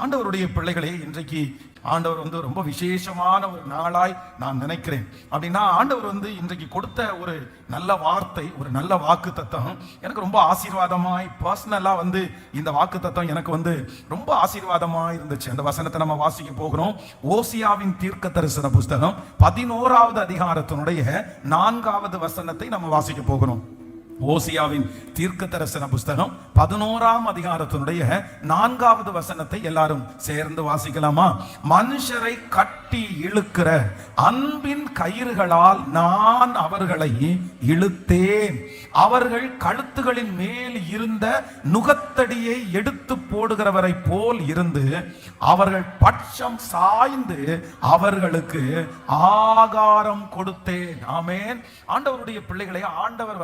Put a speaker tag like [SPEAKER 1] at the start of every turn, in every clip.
[SPEAKER 1] ஆண்டவருடைய பிள்ளைகளே, இன்றைக்கு ஆண்டவர் ரொம்ப விசேஷமான ஒரு நாளாய் நான் நினைக்கிறேன். அப்படின்னா ஆண்டவர் இன்றைக்கு கொடுத்த ஒரு நல்ல வார்த்தை, ஒரு நல்ல வாக்கு தத்தம் எனக்கு ரொம்ப ஆசீர்வாதமாய் பர்சனலா இந்த வாக்கு தத்தம் எனக்கு ரொம்ப ஆசீர்வாதமா இருந்துச்சு. அந்த வசனத்தை நம்ம வாசிக்க போகிறோம். ஓசியாவின் தீர்க்க தரிசன புஸ்தகம் 11வது அதிகாரத்தினுடைய 4வது வசனத்தை நம்ம வாசிக்க போகிறோம். ஓசியாவின் தீர்க்க தரிசன புஸ்தகம் 11ஆம் அதிகாரத்தினுடைய 4வது வசனத்தை எல்லாரும் சேர்ந்து வாசிக்கலாமா? மனுஷரை கட்டி இழுக்கிற அன்பின் கயிறுகளால் நான் அவர்களை இழுத்தேன். அவர்கள் கழுத்துகளின் மேல் இருந்த நுகத்தடியை எடுத்து போடுகிறவரை போல் இருந்து அவர்கள் பட்சம் சாய்ந்து அவர்களுக்கு ஆகாரம் கொடுத்தேன். ஆமென். ஆண்டவருடைய பிள்ளைகளை, ஆண்டவர்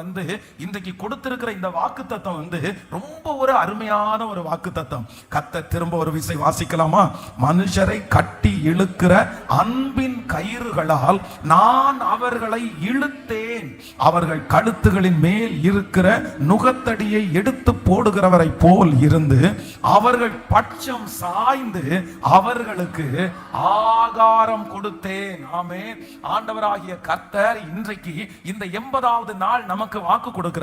[SPEAKER 1] இன்றைக்கு கொடுத்திருக்கிற இந்த வாக்கு தத்தம் ரொம்ப ஒரு அருமையான ஒரு வாக்கு தத்தம். கர்த்தர் திரும்ப ஒரு விசை வாசிக்கலாமா? மனுஷரை கட்டி இழுக்கிற அன்பின் கயிறுகளால் நான் அவர்களை இழுத்தேன். அவர்கள் கழுத்துகளின் மேல் இருக்கிற நுகத்தடியை எடுத்து போடுகிறவரை போல் இருந்து அவர்கள் பட்சம் சாய்ந்து அவர்களுக்கு ஆகாரம் கொடுத்தேன். ஆமென். ஆண்டவராகிய கர்த்தர் இன்றைக்கு இந்த 80வது நாள் நமக்கு வாக்கு கொடுக்கிறார்.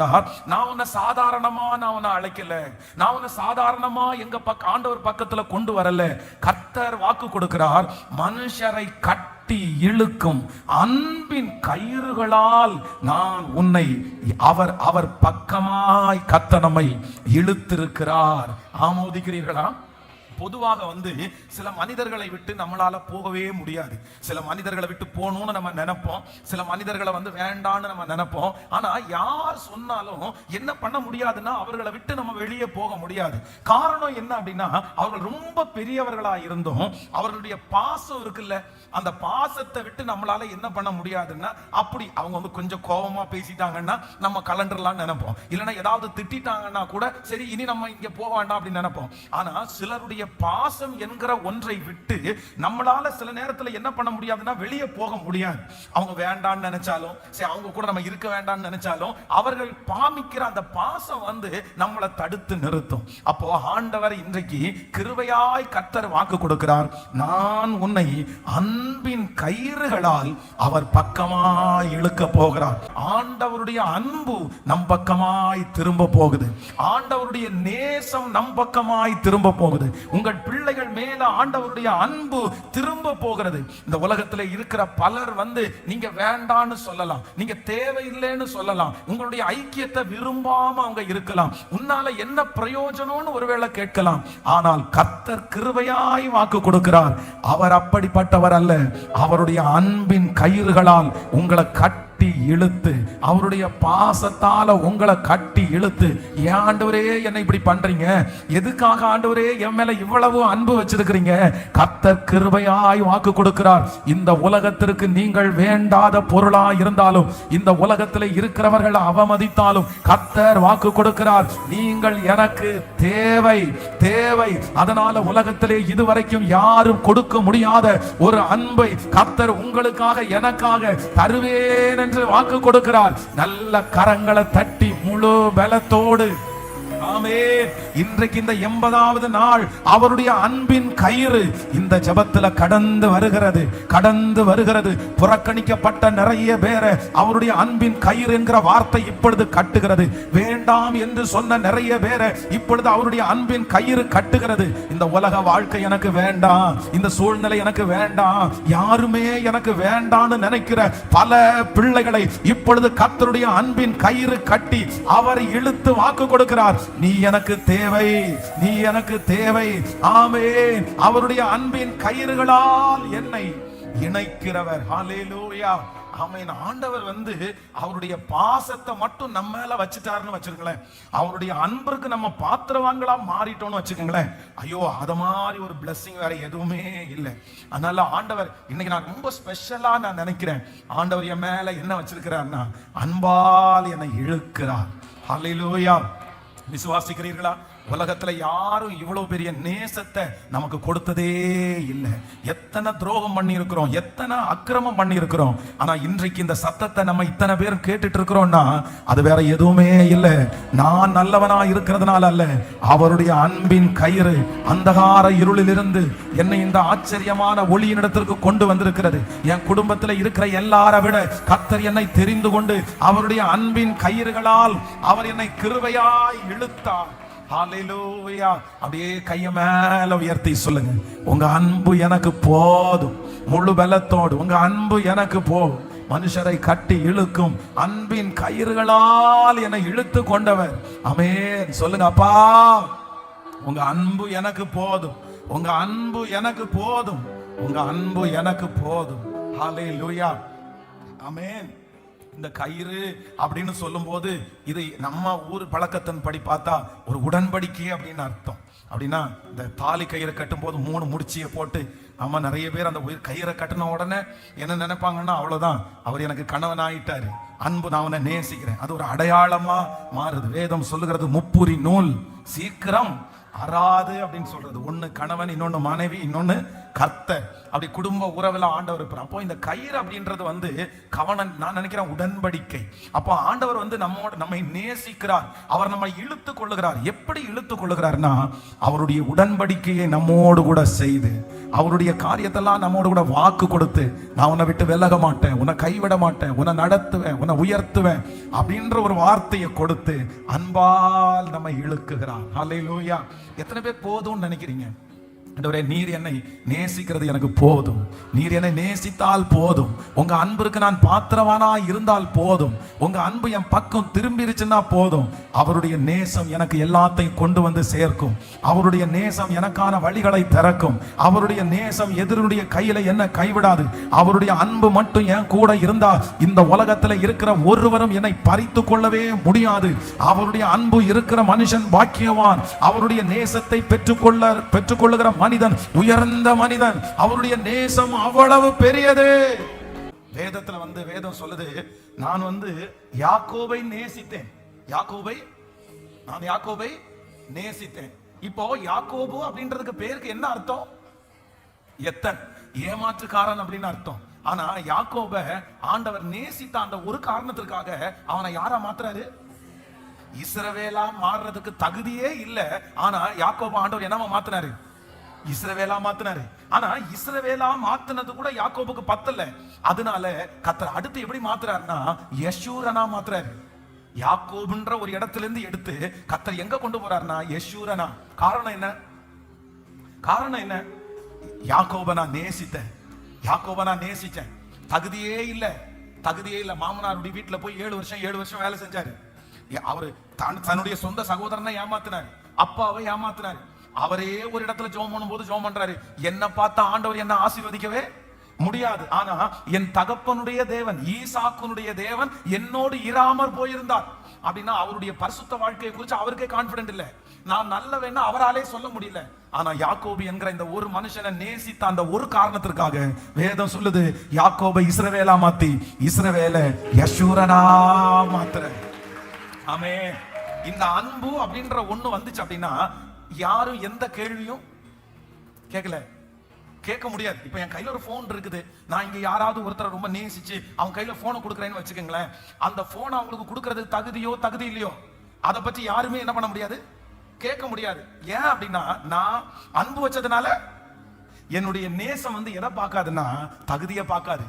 [SPEAKER 1] நான் உன்னை சாதாரணமா அழைக்கல, நான் உன்னை சாதாரணமா எங்க ஆண்டவர் பக்கத்துல கொண்டு வரல. கர்த்தர் வாக்கு கொடுக்கிறார். மனுஷரை கட்டி இழுக்கும் அன்பின் கயிறுகளால் நான் உன்னை அவர் பக்கமாய் கர்த்தர் நம்மை இழுத்திருக்கிறார். ஆமோதிக்கிறீர்களா? பொதுவாக சில மனிதர்களை விட்டு நம்மளால போகவே முடியாது. சில மனிதர்களை விட்டு போகணும்னு நம்ம நினைப்போம், சில மனிதர்களை வேண்டான்னு நம்ம நினைப்போம். ஆனா யார் சொன்னாலும் என்ன பண்ண முடியாதுன்னா அவர்களை விட்டு நம்ம வெளியே போக முடியாது. காரணம் என்ன அப்படின்னா, அவர்கள் ரொம்ப பெரியவர்களா இருந்தோம், அவர்களுடைய பாசம் இருக்குல்ல, அந்த பாசத்தை விட்டு நம்மளால என்ன பண்ண முடியாதுன்னா, அப்படி அவங்க கொஞ்சம் கோபமா பேசிட்டாங்கன்னா நம்ம கலண்டர்லாம் நினைப்போம், இல்லைன்னா ஏதாவது திட்டாங்கன்னா கூட சரி இனி நம்ம இங்க போக வேண்டாம் அப்படின்னு நினைப்போம். ஆனா சிலருடைய பாசம் என்கிற ஒன்றை விட்டு நம்மளால சில நேரத்துல என்ன பண்ண முடியாதுன்னா வெளியே போக முடியாது. அவங்க வேண்டான்னு நினைச்சாலும் சரி, அவங்க கூட நம்ம இருக்க வேண்டாம்னு நினைச்சாலும் அவர்கள் பாமிக்கிற அந்த பாசம் நம்மளை தடுத்து நிறுத்தும். அப்போ ஆண்டவர் இன்றைக்கு கிருபையாய் கர்த்தர் வாக்கு கொடுக்கிறார். நான் உன்னை அன்பின் கயிறுகளால் அவர் பக்கமாய் இழுக்க போகிறார். ஆண்டவருடைய அன்பு நம் பக்கமாய் திரும்ப போகுது. ஆண்டவருடைய நேசம் நம் பக்கமாய் திரும்ப போகுது. உங்கள் பிள்ளைகள் மேல ஆண்டவருடைய அன்பு திரும்ப போகிறது. இந்த உலகத்துல இருக்கிற பலர் நீங்க வேண்டான்னு சொல்லலாம், நீங்க தேவையில்லைன்னு சொல்லலாம், உங்களுடைய ஐக்கியத்தை விரும்பாம அவங்க இருக்கலாம், உன்னால என்ன பிரயோஜனம்னு ஒருவேளை கேட்கலாம். ஆனால் கர்த்தர் கிருபையாய் வாக்கு கொடுக்கிறார். அவர் அப்படிப்பட்டவர் அல்ல. அவருடைய அன்பின் கயிறுகளால் உங்களை கட்டி இழுத்து, அவருடைய பாசத்தால உங்களை கட்டி இழுத்து, ஏன் ஆண்டவரே என்னை இப்படி பண்றீங்க, எதுக்காக ஆண்டவரே என் மேல இவ்வளவு அன்பு வச்சிருக்கிறீங்க? கர்த்தர் கிருபையாய் வாக்கு கொடுக்கிறார். இந்த உலகத்திற்கு நீங்கள் வேண்டாத பொருளா இருந்தாலும், இந்த உலகத்தில் இருக்கிறவர்கள் அவமதித்தாலும் கர்த்தர் வாக்கு கொடுக்கிறார். நீங்கள் எனக்கு தேவை தேவை. அதனால உலகத்திலே இதுவரைக்கும் யாரும் கொடுக்க முடியாத ஒரு அன்பை கர்த்தர் உங்களுக்காக எனக்காக தருவேன் என்று வாக்கு கொடுக்கிறார். நல்ல கரங்களை தட்டி முழு பலத்தோடு ஆமென். இன்றைக்கு இந்த 80வது நாள் அவருடைய அன்பின் கயிறு இந்த ஜெபத்துல கடந்து வருகிறது, கடந்து வருகிறது. புறக்கணிக்கப்பட்ட நிறைய பேரை அவருடைய அன்பின் கயிறு என்கிற வார்த்தை இப்பொழுது கட்டுகிறது. வேண்டாம் என்று சொன்ன நிறைய பேரை இப்பொழுது அவருடைய அன்பின் கயிறு கட்டுகிறது. இந்த உலக வாழ்க்கை எனக்கு வேண்டாம், இந்த சூழ்நிலை எனக்கு வேண்டாம், யாருமே எனக்கு வேண்டாம்னு நினைக்கிற பல பிள்ளைகளை இப்பொழுது கர்த்தருடைய அன்பின் கயிறு கட்டி அவர் இழுத்து வாக்கு கொடுக்கிறார். நீ எனக்கு தேவை, நீ எனக்கு தேவை. ஆமென். அவருடைய அன்பின் கயிறுகளால் என்னை இணைக்கிறவர். ஹல்லேலூயா. ஆமென். ஆண்டவர் அவருடைய பாசத்தை மட்டும் நம்ம மேல வச்சுட்டாருன்னு வச்சிருக்கேன், அவருடைய அன்பிற்கு நம்ம பாத்திரவான்களா மாறிட்டோம்னு வச்சுக்கோங்களேன், ஐயோ அத மாதிரி ஒரு பிளஸிங் வேற எதுவுமே இல்லை. அதனால ஆண்டவர் இன்னைக்கு நான் ரொம்ப ஸ்பெஷலா நான் நினைக்கிறேன். ஆண்டவர் என் மேல என்ன வச்சிருக்கிறார்னா, அன்பால் என்னை இழுக்கிறார். ஹல்லேலூயா. விசுவாசிக்கிறீர்களா? உலகத்துல யாரும் இவ்வளவு பெரிய நேசத்தை நமக்கு கொடுத்ததே இல்லை. எத்தனை துரோகம் பண்ணி இருக்கிறோம், எத்தனை அக்கிரமம் பண்ணி இருக்கிறோம். ஆனா இன்றைக்கு இந்த சத்தத்தை நம்ம இத்தனை பேர் கேட்டுட்டு இருக்கிறோம்னா அது வேற எதுவுமே இல்லை. நான் நல்லவனா இருக்கிறதுனால அல்ல, அவருடைய அன்பின் கயிறு அந்தகார இருளில் இருந்து என்னை இந்த ஆச்சரியமான ஒளியினிடத்திற்கு கொண்டு வந்திருக்கிறது. என் குடும்பத்தில் இருக்கிற எல்லாரை விட கர்த்தர் என்னை தெரிந்து கொண்டு அவருடைய அன்பின் கயிறுகளால் அவர் என்னை கிருபையாய் இழுத்தார். ஹல்லேலூயா. அப்படியே கைய மேல உயர்த்தி சொல்லுங்க, உங்க அன்பு எனக்கு போதும். முழு பலத்தோடு உங்க அன்பு எனக்கு போதும். மனுஷரை கட்டி இழுக்கும் அன்பின் கயிறுகளால் என்னை இழுத்து கொண்டவர். ஆமென். சொல்லுங்க, அப்பா உங்க அன்பு எனக்கு போதும், உங்க அன்பு எனக்கு போதும், உங்க அன்பு எனக்கு போதும். ஹல்லேலூயா. ஆமென். இந்த கயிறு அப்படின்னு சொல்லும் போது இது நம்ம ஊர் பழக்கத்தின் படி பார்த்தா ஒரு உடன்படிக்கை அப்படின்னு அர்த்தம். அப்படின்னா இந்த தாலி கயிறை கட்டும் போது 3 முடிச்சியை போட்டு ஆமா நிறைய பேர் அந்த கயிறை கட்டின உடனே என்ன நினைப்பாங்கன்னா, அவ்வளவுதான் அவர் எனக்கு கணவன் ஆயிட்டாரு, அன்பு நான் அவனை நேசிக்கிறேன். அது ஒரு அடையாளமா மாறுது. வேதம் சொல்லுகிறது முப்புரி நூல் சீக்கிரம் அறாது அப்படின்னு சொல்றது. ஒண்ணு கணவன், இன்னொன்னு மனைவி, இன்னொன்னு கர்த்தர். அப்படி குடும்ப உறவுல ஆண்டவர் இருப்பார். அப்போ இந்த கயிறு அப்படின்றது கவனம், நான் நினைக்கிறேன் உடன்படிக்கை. அப்போ ஆண்டவர் நம்மை நேசிக்கிறார், அவர் நம்மை இழுத்து கொள்ளுகிறார். எப்படி இழுத்து கொள்ளுகிறார்னா அவருடைய உடன்படிக்கையை நம்மோடு கூட செய்து, அவருடைய காரியத்தெல்லாம் நம்மோடு கூட வாக்கு கொடுத்து, நான் உன்னை விட்டு விலக மாட்டேன், உன்னை கைவிட மாட்டேன், உன்னை நடத்துவேன், உன்னை உயர்த்துவேன் அப்படின்ற ஒரு வார்த்தையை கொடுத்து அன்பால் நம்மை இழுக்குகிறார். ஹல்லேலூயா. எத்தனை பேர் போதும்னு நினைக்கிறீங்க? ஆண்டவரே, நீர் என்னை நேசிக்கிறது எனக்கு போதும், நீர் என்னை நேசித்தால் போதும், உங்க அன்பிற்கு நான் பாத்திரவானா இருந்தால் போதும், உங்க அன்பு என் பக்கம் திரும்பிருச்சுன்னா போதும். அவருடைய நேசம் எனக்கு எல்லாத்தையும் கொண்டு வந்து சேர்க்கும், அவருடைய நேசம் எனக்கான வழிகளை திறக்கும், அவருடைய நேசம் எதிரினுடைய கையில என்ன கைவிடாது. அவருடைய அன்பு மட்டும் என் கூட இருந்தா இந்த உலகத்துல இருக்கிற ஒருவரும் என்னை பறித்து கொள்ளவே முடியாது. அவருடைய அன்பு இருக்கிற மனுஷன் பாக்கியவான். அவருடைய நேசத்தை பெற்றுக்கொள்ளுகிற மனிதன் உயர்ந்த மனிதன். அவருடைய நேசம் அவ்வளவு பெரியது. வேதத்துல வேதம் சொல்லுது, நான் யாக்கோபை நேசித்தேன், நான் யாக்கோபை நேசித்தேன். இப்போ யாக்கோபு அப்படின்றதுக்கு பேருக்கு என்ன அர்த்தம்? எத்தன், ஏமாற்றுக்காரன் அப்படின்னு அர்த்தம். ஆனா யாக்கோப ஆண்டவர் நேசித்த அந்த ஒரு காரணத்திற்காக அவனை யாரா மாத்துறாரு? இஸ்ரவேலா மாறுறதுக்கு தகுதியே இல்ல. ஆனா யாக்கோப ஆண்டவர் என்னவா மாத்தினாரு? இஸ்ரவேலா மாத்தினாரு. ஆனா இஸ்ரவேலா மாத்தினது கூட யாக்கோபுக்கு பத்தல. அதனால கர்த்தர் அடுத்து எப்படி மாத்துறாருன்னா யெஷூரனா மாத்துறாரு. யாக்கோபுன்ற ஒரு இடத்துல இருந்து எடுத்து கர்த்தர் எங்க கொண்டு போறாருன்னா யெஷூரனா. காரணம் என்ன? யாக்கோப நான் நேசிச்சேன். தகுதியே இல்ல. மாமனாருடைய வீட்டுல போய் 7 வருஷம் வேலை செஞ்சாரு. அவரு தன்னுடைய சொந்த சகோதரனை ஏமாத்தினாரு, அப்பாவை ஏமாத்தினாரு. அவரே ஒரு இடத்துல ஜெபம் பண்ணும்போது ஜெபம் பண்றாரு, என்ன பார்த்த ஆண்டவர் என்ன ஆசீர்வதிக்கவே முடியாது. ஆனா என் தகப்பனுடைய தேவன், ஈசாக்குனுடைய தேவன் என்னோடு இராமற் போயிருந்தார் அப்படின்னா அவருடைய பரிசுத்த வாழ்க்கையை குறித்து அவருக்கே கான்பிடன்ட் இல்ல. நான் நல்லவன்னு அவராலே சொல்ல முடியல. ஆனா யாக்கோபு என்கிற இந்த ஒரு மனுஷனை நேசித்த அந்த ஒரு காரணத்திற்காக வேதம் சொல்லுது, யாக்கோபை இஸ்ரவேலா மாத்தி இஸ்ரவேலை யெஷூரனா மாத்துற. ஆமென். இந்த அன்பு அப்படின்ற ஒண்ணு வந்துச்சு அப்படின்னா யாரும் எந்த கேள்வியும் கேட்க முடியாது. இப்ப என் கையில ஒரு போன் இருக்குது, நான் இங்க யாராவது ஒருத்தர் ரொம்ப நேசிச்சு அவங்க கையில போனை கொடுக்குறேன்னு வச்சுக்கோங்களேன், அந்த போனை அவங்களுக்கு கொடுக்கறது தகுதி இல்லையோ அதை பற்றி யாருமே என்ன பண்ண முடியாது, கேட்க முடியாது. ஏன் அப்படின்னா நான் அன்பு வச்சதுனால என்னுடைய நேசம் எதை பார்க்காதுன்னா தகுதியை பார்க்காது.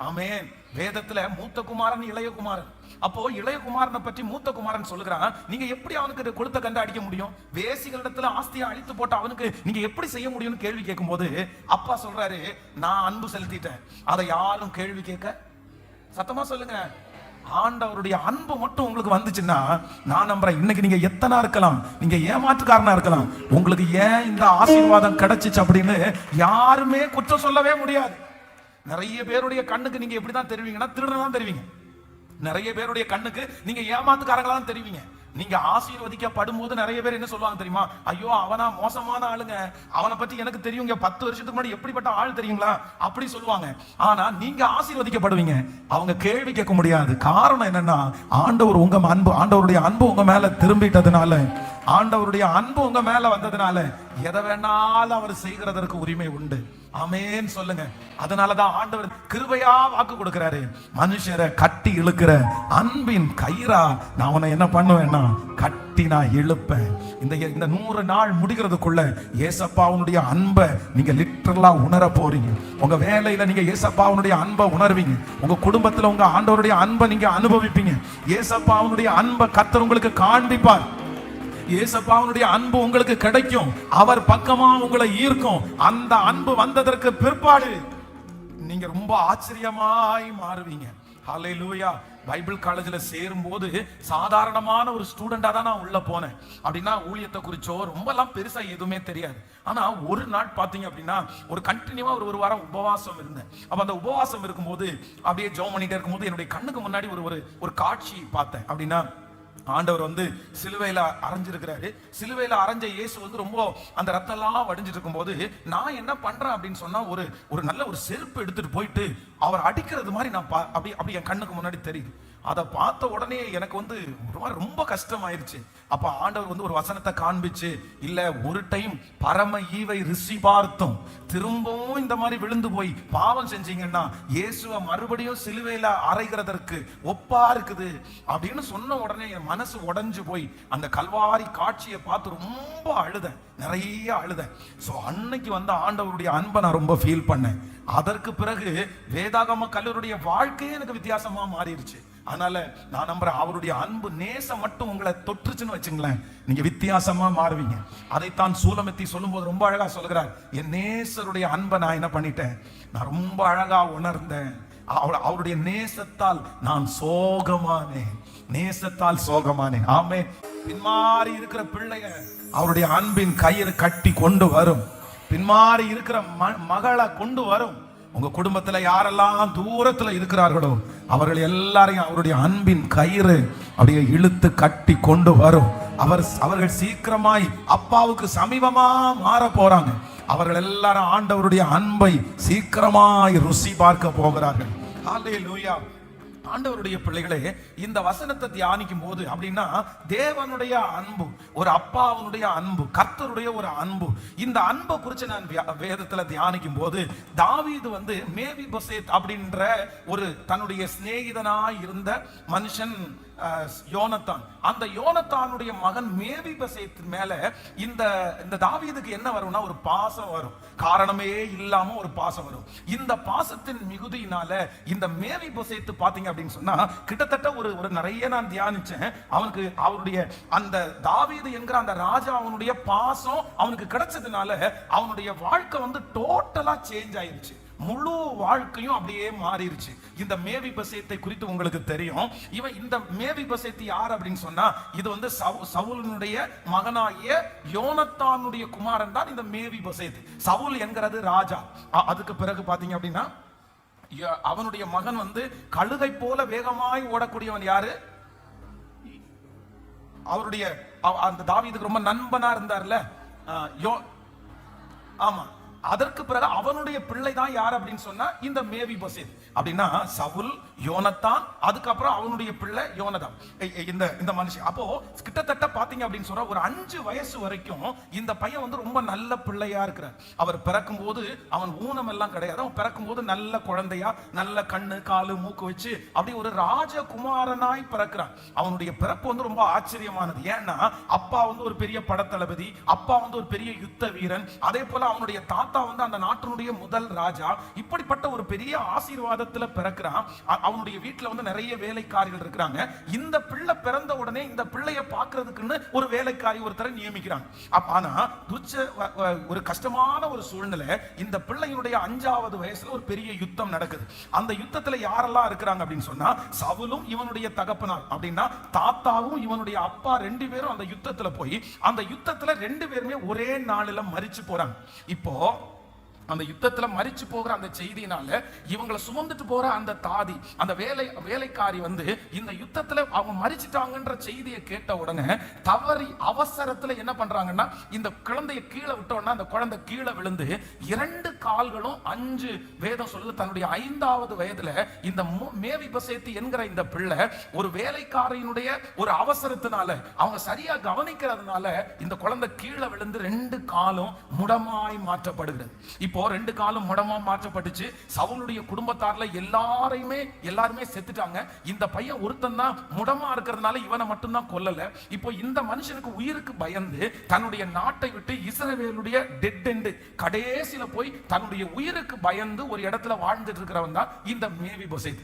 [SPEAKER 1] ஆமென். வேதத்துல மூத்த குமாரன், இளைய குமாரன். அப்போ இளைய குமாரனை பற்றி மூத்த குமாரன் சொல்லுகிறான், நீங்க எப்படி அவனுக்கு கொடுத்த கண்டு அடிக்க முடியும்? வேசிகளிடத்துல ஆஸ்தியை அழித்து போட்ட அவனுக்கு நீங்க எப்படி செய்ய முடியும்னு கேள்வி கேட்கும் போது அப்பா சொல்றாரு, நான் அன்பு செலுத்திட்டேன், அதை யாரும் கேள்வி கேட்க. சத்தமா சொல்லுங்க. ஆண்டவருடைய அன்பு மட்டும் உங்களுக்கு வந்துச்சுன்னா நான் நம்புறேன், இன்னைக்கு நீங்க எத்தனை இருக்கலாம், நீங்க ஏமாற்றுக்காரனா இருக்கலாம், உங்களுக்கு ஏன் இந்த ஆசீர்வாதம் கிடைச்சிச்சு அப்படின்னு யாருமே குற்றம் சொல்லவே முடியாது. நிறைய பேருடைய கண்ணுக்கு நீங்க எப்படிதான் தெரிவிங்கன்னா திருடனா தெரிவிங்க. நிறைய பேருடைய கண்ணுக்கு நீங்க ஏமாத்துக்காரங்களா தான் தெரிவிங்க. நீங்க ஆசீர்வதிக்கப்படும் போது நிறைய பேர் என்ன சொல்லுவாங்க தெரியுமா? ஐயோ அவனா மோசமான ஆளுங்க, அவனை பத்தி எனக்கு தெரியுங்க, 10 வருஷத்துக்கு முன்னாடி எப்படிப்பட்ட ஆள் தெரியுங்களா, அப்படி சொல்லுவாங்க. ஆனா நீங்க ஆசீர்வதிக்கப்படுவீங்க, அவங்க கேள்வி கேட்க முடியாது. காரணம் என்னன்னா, ஆண்டவர் உங்க அன்பு, ஆண்டவருடைய அன்பு உங்க மேல திரும்பிட்டதுனால, ஆண்டவருடைய அன்பு உங்க மேல வந்ததுனால எதை வேணாலும் அவர் செய்கிறதற்கு உரிமை உண்டு. ஆமென் சொல்லுங்க. அதனாலதான் ஆண்டவர் கிருபையா வாக்கு கொடுக்கிறாரு. மனுஷரை கட்டி இழுக்கிற அன்பின் கயிறா நான் உன்னை என்ன பண்ணுவேன்னா கட்டி நான் இழுப்பேன். இந்த 100 நாள் முடிகிறதுக்குள்ள ஏசப்பாவுடைய அன்பை நீங்க லிட்டரலா உணர போறீங்க. உங்க வேலையில நீங்க ஏசப்பாவுடைய அன்பை உணர்வீங்க. உங்க குடும்பத்துல உங்க ஆண்டவருடைய அன்பை நீங்க அனுபவிப்பீங்க. ஏசப்பாவுடைய அன்பை கர்த்தர் உங்களுக்கு காண்பிப்பார். ஏசப்பாவுடைய அன்பு உங்களுக்கு கிடைக்கும். அவர் பக்கமா உங்களை ஈர்க்கும். அந்த அன்பு வந்ததற்கு பிற்பாடு நீங்க ரொம்ப ஆச்சரியமாய் மாறுவீங்க. ஹல்லேலூயா. பைபிள் காலேஜ்ல சேரும்போது சாதாரணமான ஒரு ஸ்டூடெண்டா தான் நான் உள்ள போனேன். அப்படின்னா ஊழியத்தை குறிச்சோ ரொம்ப எல்லாம் பெருசா எதுவுமே தெரியாது. ஆனா ஒரு நாள் பாத்தீங்க அப்படின்னா ஒரு கண்டினியூவா ஒரு வாரம் உபவாசம் இருந்தேன். அப்ப அந்த உபவாசம் இருக்கும்போது அப்படியே ஜெபம் பண்ணிட்டே இருக்கும்போது என்னுடைய கண்ணுக்கு முன்னாடி ஒரு காட்சி பார்த்தேன். அப்படின்னா ஆண்டவர் வந்து சிலுவையில அரைஞ்சிருக்கிறாரு. சிலுவையில அரைஞ்ச இயேசு வந்து ரொம்ப அந்த ரத்தம் எல்லாம் வடிஞ்சிட்டு இருக்கும்போது நான் என்ன பண்றேன் அப்படின்னு சொன்னா ஒரு நல்ல ஒரு செருப்பு எடுத்துட்டு போயிட்டு அவர் அடிக்கிறது மாதிரி நான் அப்படி என் கண்ணுக்கு முன்னாடி தெரியுது. அதை பார்த்த உடனே எனக்கு வந்து ரொம்ப கஷ்டமாயிருச்சு. அப்ப ஆண்டவர் வந்து ஒரு வசனத்தை காண்பிச்சு, இல்ல ஒரு டைம் பரம ஈவை ருசி பார்த்தும் திரும்பவும் இந்த மாதிரி விழுந்து போய் பாவம் செஞ்சீங்கன்னா இயேசுவை மறுபடியும் சிலுவையில அறைகிறதற்கு ஒப்பா இருக்குது அப்படின்னு சொன்ன உடனே என் மனசு உடைஞ்சு போய் அந்த கல்வாரி காட்சியை பார்த்து ரொம்ப அழுதேன், நிறைய அழுதேன். சோ அன்னைக்கு வந்து ஆண்டவருடைய அன்பை நான் ரொம்ப ஃபீல் பண்ணேன். அதற்கு பிறகு வேதாகம கல்லூரியுடைய வாழ்க்கையே எனக்கு வித்தியாசமா மாறிடுச்சு. அதனால நான் நம்புறேன், அவருடைய அன்பு நேசம் மட்டும் உங்களை தொற்றுச்சுன்னு வச்சுங்களேன், நீங்க வித்தியாசமா மாறுவீங்க. அதைத்தான் சூலமெத்தி சொல்லும் போது ரொம்ப அழகா சொல்கிறார். என் நேசருடைய அன்பை நான் என்ன பண்ணிட்டேன், நான் ரொம்ப அழகா உணர்ந்தேன். அவருடைய நேசத்தால் நான் சோகமானேன், நேசத்தால் சோகமானேன். ஆமே. பின்மாறி இருக்கிற பிள்ளைய அவருடைய அன்பின் கயிறு கட்டி கொண்டு வரும். பின்மாறி இருக்கிற மகளை கொண்டு வரும். உங்க குடும்பத்துல யாரெல்லாம் தூரத்துல இருக்கிறார்களோ அவர்கள் எல்லாரையும் அவருடைய அன்பின் கயிறு அப்படியே இழுத்து கட்டி கொண்டு வரும். அவர்கள் சீக்கிரமாய் அப்பாவுக்கு சமீபமா மாற போறாங்க. அவர்கள் எல்லாரும் ஆண்டவருடைய அன்பை சீக்கிரமாய் ருசி பார்க்க போகிறார்கள். ஹல்லேலூயா. ஆண்டவருடைய பிள்ளைகளே, இந்த வசனத்தை தியானிக்கும் போது அப்படின்னா தேவனுடைய அன்பு, ஒரு அப்பாவுடைய அன்பு, கர்த்தருடைய ஒரு அன்பு, இந்த அன்பை குறித்து நான் வேதத்துல தியானிக்கும் போது தாவீது வந்து மேவிபோசேத் அப்படின்ற ஒரு தன்னுடைய சிநேகிதனாய் இருந்த மனுஷன் யோனத்தான், அந்த யோனத்தானுடைய மகன் மேவிபோசேத் மேல இந்த தாவீதுக்கு என்ன வரும்னா ஒரு பாசம் வரும். காரணமே இல்லாம ஒரு பாசம் வரும். இந்த பாசத்தின் மிகுதியினால இந்த மேவிபோசேத் பாத்தீங்க அப்படின்னு சொன்னா கிட்டத்தட்ட ஒரு நிறைய நான் தியானிச்சேன். அவருடைய அந்த தாவீது என்கிற அந்த ராஜா அவனுடைய பாசம் அவனுக்கு கிடைச்சதுனால அவனுடைய வாழ்க்கை வந்து டோட்டலா சேஞ்ச் ஆயிருச்சு. முழு வாழ்க்கையும் அப்படியே மாறிடுச்சு. இந்த மேவிபோசேத்தை குறித்து உங்களுக்கு தெரியும். இந்த மேவிபோசேத் யார் அப்படின்னு சொன்னா இது வந்து சவுலுடைய மகனாகிய யோனத்தானுடைய குமாரன் தான் இந்த மேவிபோசேத். சவுல் என்கிறது ராஜா. அதுக்கு பிறகு பாத்தீங்க அப்படின்னா அவனுடைய மகன் வந்து கழுகை போல வேகமாய் ஓடக்கூடியவன் யாரு? அவருடைய அந்த தாவீதுக்கு ரொம்ப நண்பனா இருந்தார்ல, ஆமா. அதற்கு பிறகு அவனுடைய பிள்ளை தான் யார் அப்படின்னு சொன்னா இந்த மேவிபோசேத். அப்படின்னா சவுல், யோனத்தான், அதுக்கப்புறம் அவனுடைய பிள்ளை யோனதான், இந்த மனுஷன். அப்போ கிட்டத்தட்ட பாத்தீங்க அப்படின்னு சொன்னா ஒரு 5 வயசு வரைக்கும் இந்த பையன் வந்து ரொம்ப நல்ல பிள்ளையா இருக்கிறார். அவர் பிறக்கும் போது அவன் ஊனம் எல்லாம் கிடையாது. அவன் பிறக்கும் போது நல்ல குழந்தையா, நல்ல கண்ணு காலு மூக்கு வச்சு அப்படி ஒரு ராஜகுமாரனாய் பிறக்கிறான். அவனுடைய பிறப்பு வந்து ரொம்ப ஆச்சரியமானது. ஏன்னா அப்பா வந்து ஒரு பெரிய படத்தளபதி, அப்பா வந்து ஒரு பெரிய யுத்த வீரன், அதே போல அவனுடைய தாத்தா வந்து அந்த நாட்டினுடைய முதல் ராஜா. இப்படிப்பட்ட ஒரு பெரிய ஆசீர்வாதத்துல பிறக்கிறான். அவனுடைய வீட்டுல வந்து நிறைய வேலைக்காரிகள் இருக்கிறாங்க. இந்த பிள்ளை பிறந்த உடனே இந்த பிள்ளைய பாக்குறதுக்குன்னு ஒரு வேலைக்காரி ஒருத்தரை நியமிக்கிறாங்க. ஆனா ஒரு கஷ்டமான ஒரு சூழ்நிலை. இந்த பிள்ளையினுடைய 5வது வயசுல ஒரு பெரிய யுத்தம் நடக்குது. அந்த யுத்தத்துல யாரெல்லாம் இருக்கிறாங்க அப்படின்னு சொன்னா சவுலும் இவனுடைய தகப்பனார் அப்படின்னா தாத்தாவும் இவனுடைய அப்பா 2 பேரும் அந்த யுத்தத்துல போய் அந்த யுத்தத்துல 2 பேருமே ஒரே நாளில மரிச்சு போறாங்க. இப்போ அந்த யுத்தத்துல மரிச்சு போகிற அந்த செய்தியினால இவங்களை சுமந்துட்டு போற அந்த தாதி, அந்த வேலைக்காரி வந்து இந்த யுத்தத்துல அவங்க மரிச்சிட்டாங்கன்ற செய்தியை கேட்ட உடனே தவறி அவசரத்துல என்ன பண்றாங்கன்னா, இந்த குழந்தையை கீழே விட்ட உடனே அந்த குழந்தை கீழே விழுந்து 2 கால்களும் 5 வேதம் சொல்லுது தன்னுடைய 5வது வயதுல இந்த மேவிபோசேத் என்கிற இந்த பிள்ளை ஒரு வேலைக்காரியினுடைய ஒரு அவசரத்தினால அவங்க சரியா கவனிக்கிறதுனால இந்த குழந்தை கீழே விழுந்து 2 காலும் முடமாய் மாற்றப்படுகிறது. இப்போ 2 காலும் முடமா மாற்றப்பட்டுச்சு. சவுலுடைய குடும்பத்தார்ல எல்லாருமே செத்துட்டாங்க. இந்த பையன் ஒருத்தன் தான் முடமா இருக்கிறதுனால இவனை மட்டும் தான் கொல்லல. இப்போ இந்த மனுஷனுக்கு உயிருக்கு பயந்து தன்னுடைய நாட்டை விட்டு இஸ்ரவேலுடைய டெட் எண்ட் கடைசியில போய் தன்னுடைய உயிருக்கு பயந்து ஒரு இடத்துல வாழ்ந்துட்டு இருக்கிறவன் தான் இந்த மேவிபோசேத்.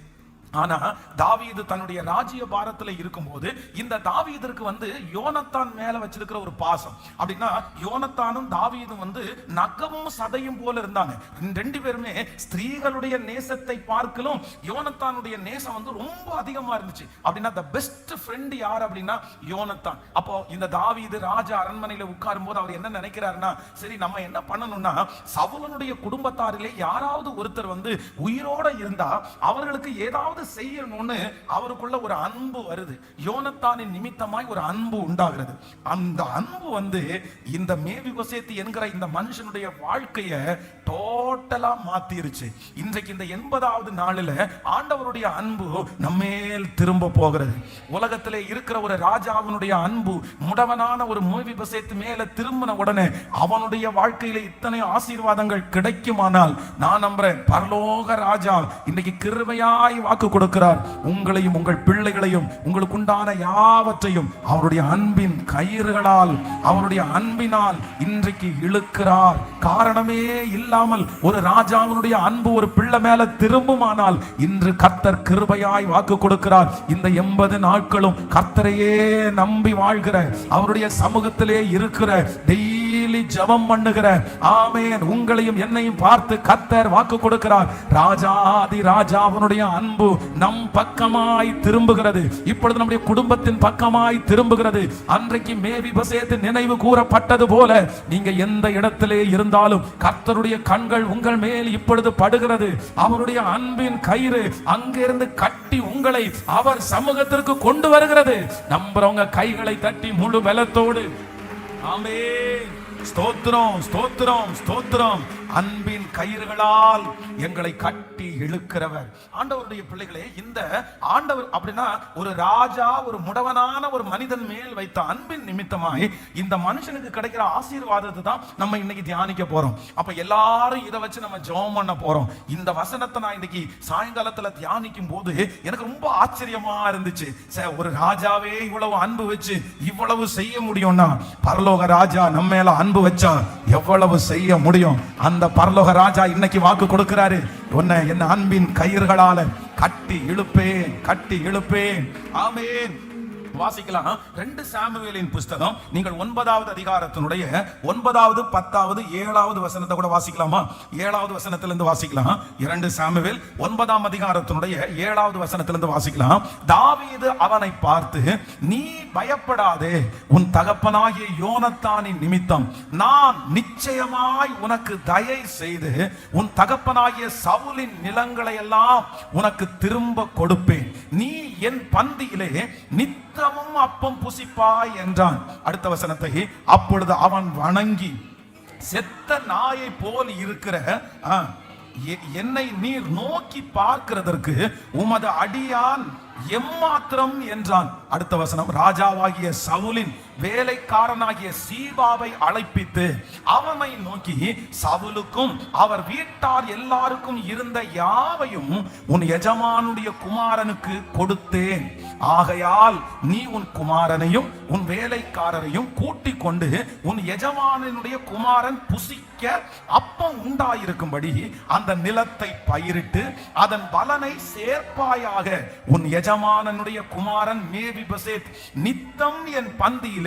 [SPEAKER 1] ஆனா தாவீது தன்னுடைய ராஜ்ய பாரத்துல இருக்கும்போது இந்த தாவீதற்கு வந்து யோனத்தான் மேல வச்சிருக்கிற ஒரு பாசம். அப்படின்னா யோனத்தானும் தாவீதும் வந்து நகமும் சதையும் போல இருந்தாங்க. 2 பேருமே ஸ்திரீகளுடைய நேசத்தை பார்க்கலும் யோனத்தானுடைய நேசம் வந்து ரொம்ப அதிகமா இருந்துச்சு. அப்படின்னா the best friend யார் அப்படின்னா யோனத்தான். அப்போ இந்த தாவீது ராஜ அரண்மனையில உட்காரும் போது அவர் என்ன நினைக்கிறாருன்னா, சரி நம்ம என்ன பண்ணணும்னா சவுலுடைய குடும்பத்தாரிலே யாராவது ஒருத்தர் வந்து உயிரோட இருந்தா அவர்களுக்கு ஏதாவது செய்யணும்னு அவருக்குள்ள ஒரு அன்பு வருது. யோனத்தானின் நிமித்தமாய் ஒரு அன்பு உண்டாகிறது. அந்த அன்பு வந்து இந்த மேவிபோசேத் என்கிற இந்த மனுஷனுடைய வாழ்க்கையை டோட்டலா மாத்திருச்சு. இன்றைக்கு இந்த 80வது நாளில ஆண்டவருடைய அன்பு நம்மேல் திரும்ப போகிறது. உலகத்திலே இருக்கிற ஒரு ராஜாவினுடைய அன்பு முடவனான ஒரு மேவிபோசேத் மேல திரும்பின உடனே அவனுடைய வாழ்க்கையில இத்தனை ஆசீர்வாதங்கள் கிடைக்குமானால் நான் நம்புறேன் பரலோக ராஜா இன்னைக்கு கிருபையாய் வாக்கு கொடுக்கிறார். உங்களையும் உங்கள் பிள்ளைகளையும் உங்களுக்கு உண்டான யாவற்றையும் அவருடைய அன்பின் கயிறுகளால் அவருடைய அன்பினால் இன்றைக்கு இழுக்கிறார். காரணமே இல்லாமல் ஒரு ராஜாவினுடைய அன்பு ஒரு பிள்ளை மேல திரும்புமானால் இன்று கர்த்தர் கிருபையாய் வாக்கு கொடுக்கிறார். இந்த 80 நாட்களும் கர்த்தரையே நம்பி வாழ்கிற அவருடைய சமூகத்திலே இருக்கிற டெய்லி ஜெபம் பண்ணுகிற ஆமென் உங்களையும் என்னையும் பார்த்து கர்த்தர் வாக்கு கொடுக்கிறார். ராஜாதி ராஜாவினுடைய அன்பு நம் பக்கமாய் திரும்புகிறது. இப்பொழுது நம்முடைய குடும்பத்தின் பக்கமாய் திரும்புகிறது. அன்றைக்கு மேவிபோசேத் நினைவு கூறப்பட்டது போல நீங்க எந்த இடத்திலே இருந்தாலும் கர்த்தருடைய கண்கள் உங்கள் மேல் இப்பொழுது படுகிறது. அவருடைய அன்பின் கயிறு அங்கிருந்து கட்டி உங்களை அவர் சமூகத்திற்கு கொண்டு வருகிறது. நம்புறவங்க கைகளை தட்டி முழு பலத்தோடு ஆமென் ஸ்தோத்திரம் ஸ்தோத்திரம் ஸ்தோத்திரம். அன்பின் கயிறுகளால் எங்களை கட்டி இழுக்கிறவர் ஆண்டவருடைய பிள்ளைகளே. இந்த ஆண்டவர் அப்படின்னா ஒரு ராஜா ஒரு முடவனான ஒரு மனிதன் மேல் வைத்த அன்பின் நிமித்தமாய் இந்த மனுஷனுக்கு கிடைக்கிற ஆசீர்வாதத்தை தான் நம்ம இன்னைக்கு தியானிக்க போறோம். அப்ப எல்லாரும் இதை வச்சு நம்ம ஜெபம் பண்ண போறோம். இந்த வசனத்தை நான் இன்னைக்கு சாயங்காலத்துல தியானிக்கும் போது எனக்கு ரொம்ப ஆச்சரியமா இருந்துச்சு. ஒரு ராஜாவே இவ்வளவு அன்பு வச்சு இவ்வளவு செய்ய முடியும்னா பரலோக ராஜா நம்ம மேல அன்பு வச்சா எவ்வளவு செய்ய முடியும். அந்த பரலோக ராஜா இன்னைக்கு வாக்கு கொடுக்கிறாரு, உன்னை என் அன்பின் கயிறுகளால கட்டி இழுப்பேன் கட்டி இழுப்பேன். ஆமென். வாசிக்கலாம் 2 சாமுவேலின் புஸ்தகம். நீங்கள் 9வது அதிகாரத்தினுடைய 9வது 10வது 7வது வசனத்தை கூட வாசிக்கலாமா? 7வது வசனத்திலிருந்து வாசிக்கலாம். 2 சாமுவேல் 9ஆம் அதிகாரத்தினுடைய 7வது வசனத்திலிருந்து வாசிக்கலாம். தாவீது அவனை பார்த்து, நீ பயப்படாதே, உன் தகப்பனாகிய யோனத்தானின் நிமித்தம் நான் நிச்சயமாய் உனக்கு தயை செய்து உன் தகப்பனாகிய சவுலின் நிலங்களை எல்லாம் உனக்கு திரும்ப கொடுப்பேன். நீ என் பந்தியிலே நித்தமும் அப்பம் புசிப்பாய் என்றான். அடுத்த வசனத்தை, அப்பொழுது அவன் வணங்கி, செத்த நாயை போல் இருக்கிற என்னை நீர் நோக்கி பார்க்கிறதற்கு உமது அடியான் எம்மாத்திரம் என்றான். அடுத்த வசனம், ராஜாவாகிய சவுலின் வேலைக்காரனாகிய சீபாவை அழைப்பித்து அவனை நோக்கி, சவுலுக்கும் அவர் வீட்டார் எல்லாருக்கும் இருந்த யாவையும் உன் எஜமானுடைய குமாரனுக்கு கொடுத்தேன். ஆகையால் நீ உன் குமாரனையும் உன் வேலைக்காரரையும் கூட்டிக் கொண்டு உன் எஜமானுடைய குமாரன் புசிக்க அப்பம் உண்டாயிருக்கும்படி அந்த நிலத்தை பயிரிட்டு அதன் பலனை சேர்ப்பாயாக. உன் எஜமானுடைய குமாரன் மேவிபோசேத் நித்தம் என் பந்தியிலே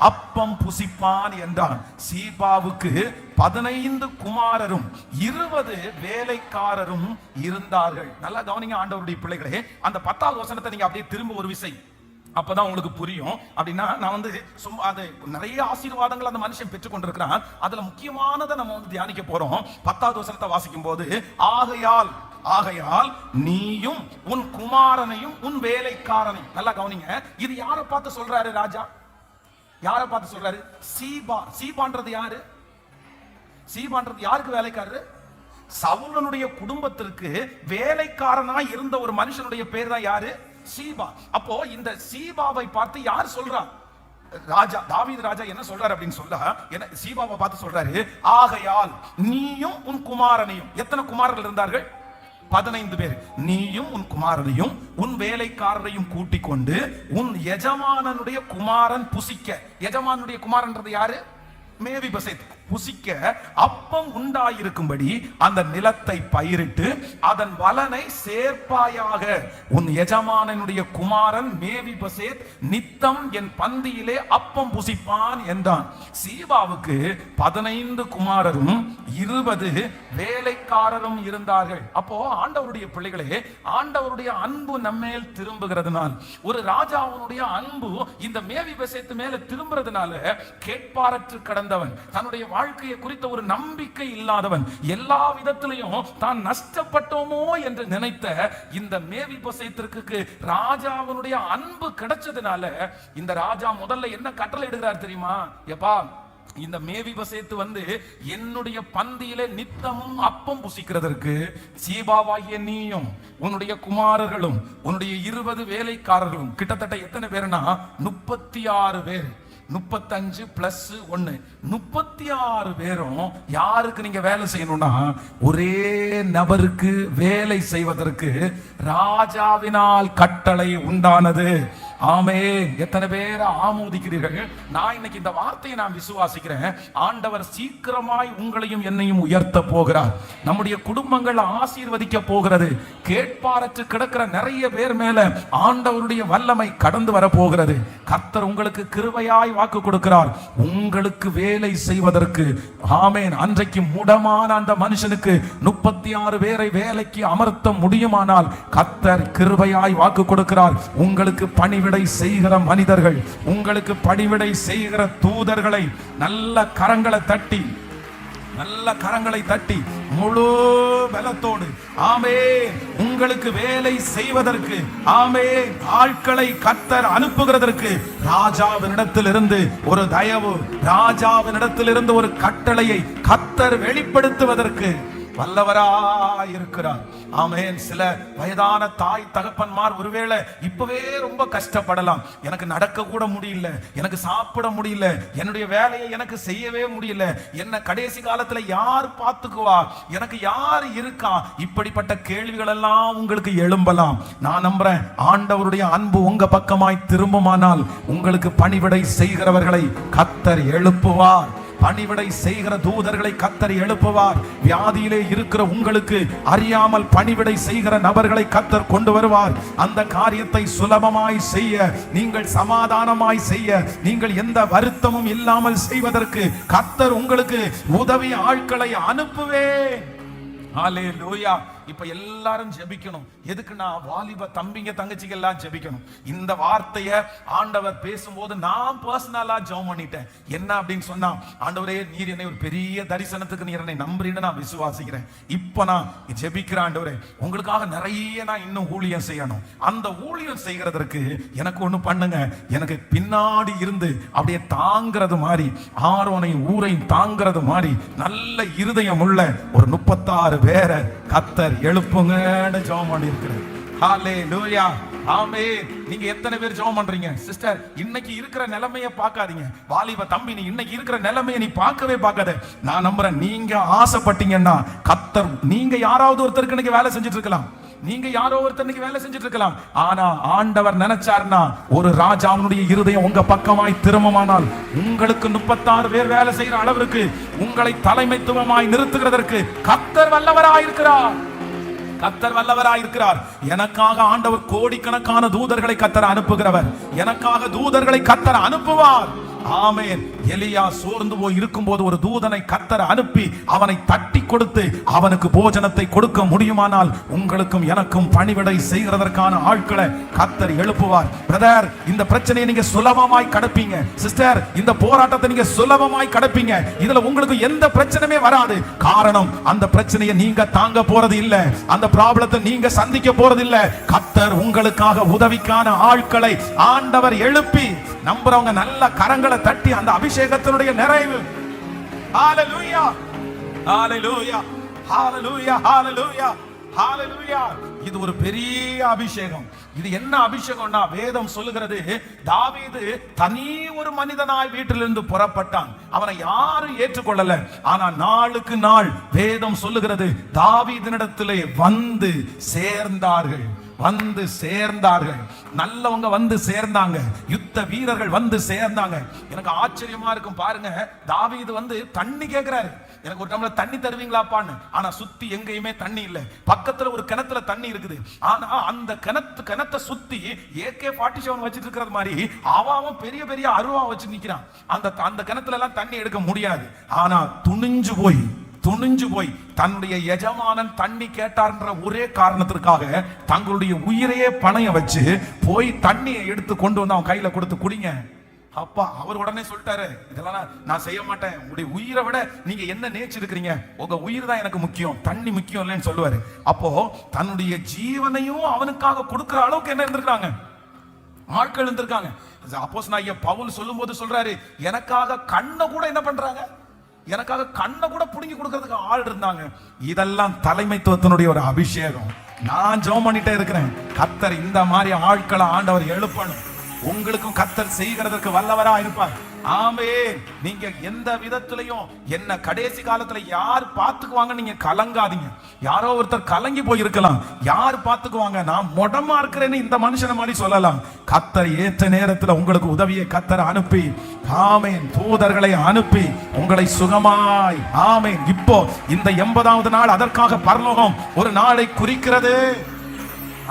[SPEAKER 1] அப்பம் புசிப்பான் என்றான். சீபாவுக்கு 15 குமாரரும் 20 வேலைக்காரரும் இருந்தார்கள். நல்லா கவனிங்க ஆண்டவருடைய பிள்ளைகளே. அந்த 10வது வசனத்தை நீங்க அப்படியே திரும்ப ஒரு விசை அப்பதான் உங்களுக்கு புரியும். அப்படின்னா நான் வந்து சும்மா அது நிறைய ஆசீர்வாதங்கள் அந்த மனுஷன் பெற்றுக் கொண்டிருக்கிறான். அதுல முக்கியமானதை நம்ம வந்து தியானிக்க போறோம். 10வது வசனத்தை வாசிக்கும் போது, ஆகையால் நீயும் உன் குமாரனையும் உன் வேலைக்காரனையும். நல்லா கவனிங்க, இது யாரை பார்த்து சொல்றாரு ராஜா? யாரை பார்த்து சொல்றாரு? சீபான்றது யாரு? சீபான்றது யாருக்கு வேலைக்காரரு? சவுலனுடைய குடும்பத்திற்கு வேலைக்காரனாய் இருந்த ஒரு மனுஷனுடைய பேர் தான் யாரு? சீபா. அப்போ இந்த சீபாவை பார்த்து யார் சொல்றா? ராஜா, தாவீது ராஜா என்ன சொல்றாரு அப்படின்னு சொல்ல, என்ன சீபாவை பார்த்து சொல்றாரு, ஆகையால் நீயும் உன் குமாரனையும். எத்தனை குமாரர்கள் இருந்தார்கள்? 15 பேர். நீயும் உன் குமாரனையும் உன் வேலைக்காரரையும் கூட்டிக் கொண்டு உன் எஜமானனுடைய குமாரன் புசிக்க. எஜமானுடைய குமாரன்றது யாரு? மேவிபோசேத். புசிக்க அப்பம் உண்டாயிருக்கும்படி அந்த நிலத்தை பயிரிட்டு அதன் பலனை சேர்ப்பாயாக. உன் எஜமானனுடைய குமாரன் மேவிபோசேத் நித்தம் என் பந்தியிலே அப்பம் புசிப்பான் என்றான். சீபாவுக்கு 15 குமாரரும் 20 வேலைக்காரரும் இருந்தார்கள். அப்போ ஆண்டவருடைய பிள்ளைகளே, ஆண்டவருடைய அன்பு நம்மேல் திரும்புகிறதுனால், ஒரு ராஜாவுடைய அன்பு இந்த மேவிபோசேத் மேல திரும்புறதுனால, கேட்பாரற்று கடந்தவன், தன்னுடைய வாழ்க்கையை குறித்த ஒரு நம்பிக்கை இல்லாதவன், எல்லா விதத்திலையும் தான் நஷ்டப்பட்டோமோ என்று நினைத்த இந்த மேவிபோசேத்திற்கு ராஜாவினுடைய அன்பு கிடைச்சதுனால இந்த ராஜா முதல்ல என்ன கட்டளை இடுகிறார் தெரியுமா? எப்பா, இந்த மேவிபோசேத் வந்து என்னுடைய பந்தியிலே நித்தமும் அப்பம் புசிக்கிறதற்கு சீபாவாகிய நீயும் உன்னுடைய குமாரர்களும் உன்னுடைய 20 வேலைக்காரர்களும், கிட்டத்தட்ட எத்தனை பேர்னா 36 பேர், 35 பிளஸ் 1 36 பேரும் யாருக்கு நீங்க வேலை செய்யணும்னா, ஒரே நபருக்கு வேலை செய்வதற்கு ராஜாவினால் கட்டளை உண்டானது. ஆமென். எத்தனை பேர் ஆமோதிக்கிறீர்கள்? நான் இன்னைக்கு இந்த வார்த்தையை நான் விசுவாசிக்கிறேன். ஆண்டவர் சீக்கிரமாய் உங்களையும் என்னையும் உயர்த்த போகிறார். நம்முடைய குடும்பங்கள் ஆசீர்வதிக்க போகிறது. கேட்பாரற்று கிடக்கிற நிறைய பேர் மேல ஆண்டவருடைய வல்லமை கடந்து வர போகிறது. கர்த்தர் உங்களுக்கு கிருபையாய் வாக்கு கொடுக்கிறார், உங்களுக்கு வேலை செய்வதற்கு. ஆமென். அன்றைக்கு முடமான அந்த மனுஷனுக்கு 36 பேரை வேலைக்கு அமர்த்த முடியுமானால் கர்த்தர் கிருபையாய் வாக்கு கொடுக்கிறார். உங்களுக்கு பணிவிடை செய்கிற மனிதர்கள், உங்களுக்கு பணிவிடை செய்கிற தூதர்களை நல்ல கரங்களை தட்டி முழு பலத்தோடு ஆமென் உங்களுக்கு வேலை செய்வதற்கு ஆமென் ஆட்களை கர்த்தர் அனுப்புகிறதற்கு ராஜாவினிடத்திலிருந்து ஒரு தயவு, ராஜாவினிடத்திலிருந்து ஒரு கட்டளையை கர்த்தர் வெளிப்படுத்துவதற்கு வல்லவராயிருக்கிறார். ஆமென். சில வயதான தாய் தகப்பன்மார் ஒருவேளை இப்பவே ரொம்ப கஷ்டப்படலாம். எனக்கு நடக்க கூட முடியல, எனக்கு சாப்பிட முடியல, என்னுடைய வேலையை எனக்கு செய்யவே முடியல, என்ன கடைசி காலத்துல யார் பார்த்துக்குவா, எனக்கு யார் இருக்கா, இப்படிப்பட்ட கேள்விகள் எல்லாம் உங்களுக்கு எழும்பலாம். நான் நம்புறேன், ஆண்டவருடைய அன்பு உங்க பக்கமாய் திரும்புமானால் உங்களுக்கு பணிவிடை செய்கிறவர்களை கர்த்தர் எழுப்புவார். பணிவிடை செய்கிற தூதர்களை கர்த்தர் எழுப்புவார். வியாதியிலே இருக்கிற உங்களுக்கு அறியாமல் பணிவிடை செய்கிற நபர்களை கர்த்தர் கொண்டு வருவார். அந்த காரியத்தை சுலபமாய் செய்ய, நீங்கள் சமாதானமாய் செய்ய, நீங்கள் எந்த வருத்தமும் இல்லாமல் செய்வதற்கு கர்த்தர் உங்களுக்கு உதவி ஆட்களை அனுப்புவேன். ஹல்லேலூயா. இப்ப எல்லாரும் ஜெபிக்கணும். எதுக்குன்னா, வாலிப தம்பிங்க தங்கச்சிங்க எல்லாம் ஜெபிக்கணும். இந்த வார்த்தையை ஆண்டவர் பேசும்போது நான் பர்சனலா ஜெபம் பண்ணிட்டேன். என்ன அப்படின்னு சொன்னா, ஆண்டவரே நீர் என்னை ஒரு பெரிய தரிசனத்துக்கு நீர் என்னை நம்புறீன்னு நான் விசுவாசிக்கிறேன். இப்ப நான் ஜெபிக்கிறேன், ஆண்டவரே உங்களுக்காக நிறைய நான் இன்னும் ஊழியம் செய்யணும். அந்த ஊழியம் செய்கிறதற்கு எனக்கு ஒண்ணு பண்ணுங்க. எனக்கு பின்னாடி இருந்து அப்படியே தாங்கிறது மாதிரி, ஆரோனையும் ஊரையும் தாங்கிறது மாதிரி நல்ல இருதயம் உள்ள ஒரு 36 பேரை கர்த்தர் எழுப்புங்கன்னு ஜெபம் பண்ணி இருக்கிறேன். ஹல்லேலூயா. ஆமென். நீங்க எத்தனை பேர் ஜெபம் பண்றீங்க? சிஸ்டர், இன்னைக்கு இருக்கிற நிலைமையை பார்க்காதீங்க. வாலிப தம்பி, நீ இன்னைக்கு இருக்கிற நிலைமையை நீ பார்க்கவே பார்க்காத. நான் நம்புறேன், நீங்க ஆசைப்பட்டீங்கன்னா கர்த்தர், நீங்க யாராவது ஒருத்தருக்கு இன்னைக்கு வேலை செஞ்சுட்டு இருக்கலாம், நீங்க யாரோ ஒருத்தருக்கு வேலை செஞ்சுட்டு இருக்கலாம். ஆனா ஆண்டவர் நினைச்சார்னா, ஒரு ராஜாவுடைய இருதயம் உங்க பக்கமாய் திரும்பமானால், உங்களுக்கு 36 பேர் வேலை செய்யற அளவிற்கு உங்களை தலைமைத்துவமாய் நிறுத்துகிறதற்கு கர்த்தர் வல்லவராயிருக்கிறார். கர்த்தர் வல்லவராயிருக்கிறார். எனக்காக ஆண்டவர் கோடிக்கணக்கான தூதர்களை கர்த்தர் அனுப்புகிறவர். எனக்காக தூதர்களை கர்த்தர் அனுப்புவார். ஆமென். எலியா சோர்ந்து போய் இருக்கும்போது ஒரு தூதனை கர்த்தர் அனுப்பி அவனை தட்டி கொடுத்து அவனுக்கு போஜனத்தை கொடுக்க முடியுமானால் உங்களுக்கும் எனக்கும் பணிவிடை செய்கிறதற்கான ஆட்களை கர்த்தர் எழுப்புவார். பிரதர், இந்த பிரச்சனையை நீங்க சுலபமாய் கடப்பீங்க. சிஸ்டர், இந்த போராட்டத்தை நீங்க சுலபமாய் கடப்பீங்க. இதுல உங்களுக்கு எந்த பிரச்சனையுமே வராது. காரணம், அந்த பிரச்சனையை நீங்க தாங்க போறது இல்ல, அந்த ப்ராப்ளத்தை நீங்க சந்திக்க போறது இல்ல. கர்த்தர் உங்களுக்காக உதவிக்கான ஆட்களை ஆண்டவர் எழுப்பி நம்புறவங்க நல்ல கரங்களை தட்டி அந்த அபிஷேகத்தினுடைய நிறைவு. ஹalleluya, ஹalleluya, ஹalleluya, ஹalleluya, ஹalleluya. இது ஒரு பெரிய அபிஷேகம். இது என்ன அபிஷேகம்னா, வேதம் சொல்லுகிறது, தாவீது தனி ஒரு மனிதனாய் வீட்டிலிருந்து புறப்பட்டான். அவனை யாரும் ஏற்றுக்கொள்ளல. ஆனா நாளுக்கு நாள் வேதம் சொல்லுகிறது, தாவீதினிடத்திலே வந்து சேர்ந்தார்கள், வந்து சேர்ந்தார்கள். நல்லவங்க வந்து சேர்ந்தாங்க, யுத்த வீரர்கள் வந்து சேர்ந்தாங்க. எனக்கு ஆச்சரியமா இருக்கும் பாருங்க, தாவீது வந்து தண்ணி கேட்கிறாரு, எனக்கு ஒரு டம்ளர் தண்ணி தருவீங்களாப்பான்னு. ஆனா சுத்தி எங்கேயுமே தண்ணி இல்ல. பக்கத்துல ஒரு கிணத்துல தண்ணி இருக்குது. ஆனா அந்த கிணத்தை சுத்தி AK-47 வச்சிட்டு இருக்கிறது மாதிரி அவன் பெரிய பெரிய அருவா வச்சு நிக்கிறான். அந்த கிணத்துல எல்லாம் தண்ணி எடுக்க முடியாது. ஆனா துணிஞ்சு போய் தன்னுடைய எஜமானன் தண்ணி கேட்டார்ன்ற ஒரே காரணத்திற்காக தங்களுடைய உயிரையே பணைய வச்சு போய் தண்ணியை எடுத்து கொண்டு வந்து அவன் கையில கொடுத்து குடிங்க. அப்பா அவர் உடனே சொல்லிட்டாரு, இதெல்லாம் நான் செய்ய மாட்டேன், உங்களுடைய உயிரை விட நீங்க என்ன நேச்சிருக்கிறீங்க, உங்க உயிர் தான் எனக்கு முக்கியம், தண்ணி முக்கியம் இல்லைன்னு சொல்லுவாரு. அப்போ தன்னுடைய ஜீவனையும் அவனுக்காக கொடுக்கிற அளவுக்கு என்ன இருந்திருக்காங்க, ஆட்கள் இருந்திருக்காங்க. அப்போஸ்தலனாகிய பவுல் சொல்லும் போது சொல்றாரு, எனக்காக கண்ணை கூட என்ன பண்றாங்க, எனக்காக கண்ணை கூட புடுங்கி கொடுக்கிறதுக்கு ஆள் இருந்தாங்க. இதெல்லாம் தலைமைத்துவத்தினுடைய ஒரு அபிஷேகம். நான் ஜெபம் பண்ணிட்டே இருக்கிறேன், கர்த்தர் இந்த மாதிரி ஆட்களை ஆண்டவர் எழுப்பணும். உங்களுக்கும் கர்த்தர் செய்கிறதற்கு வல்லவரா இருப்பார். ஆமென். நீங்க எந்த விதத்திலையும் என்ன கடைசி காலத்துல யார் பார்த்துக்குவாங்க நீங்க கலங்காதீங்க. யாரோ ஒருத்தர் கலங்கி போயிருக்கலாம், யார் பார்த்துக்குவாங்க, நான் மொடமா இருக்கிறேன்னு இந்த மனுஷனை மாதிரி சொல்லலாம். கர்த்தர் ஏற்ற நேரத்துல உங்களுக்கு உதவியை கர்த்தர் அனுப்பி, ஆமென், தூதர்களை அனுப்பி உங்களை சுகமாய், ஆமென். இப்போ இந்த 80வது நாள் அதற்காக பரலோகம் ஒரு நாளை குறிக்கிறது.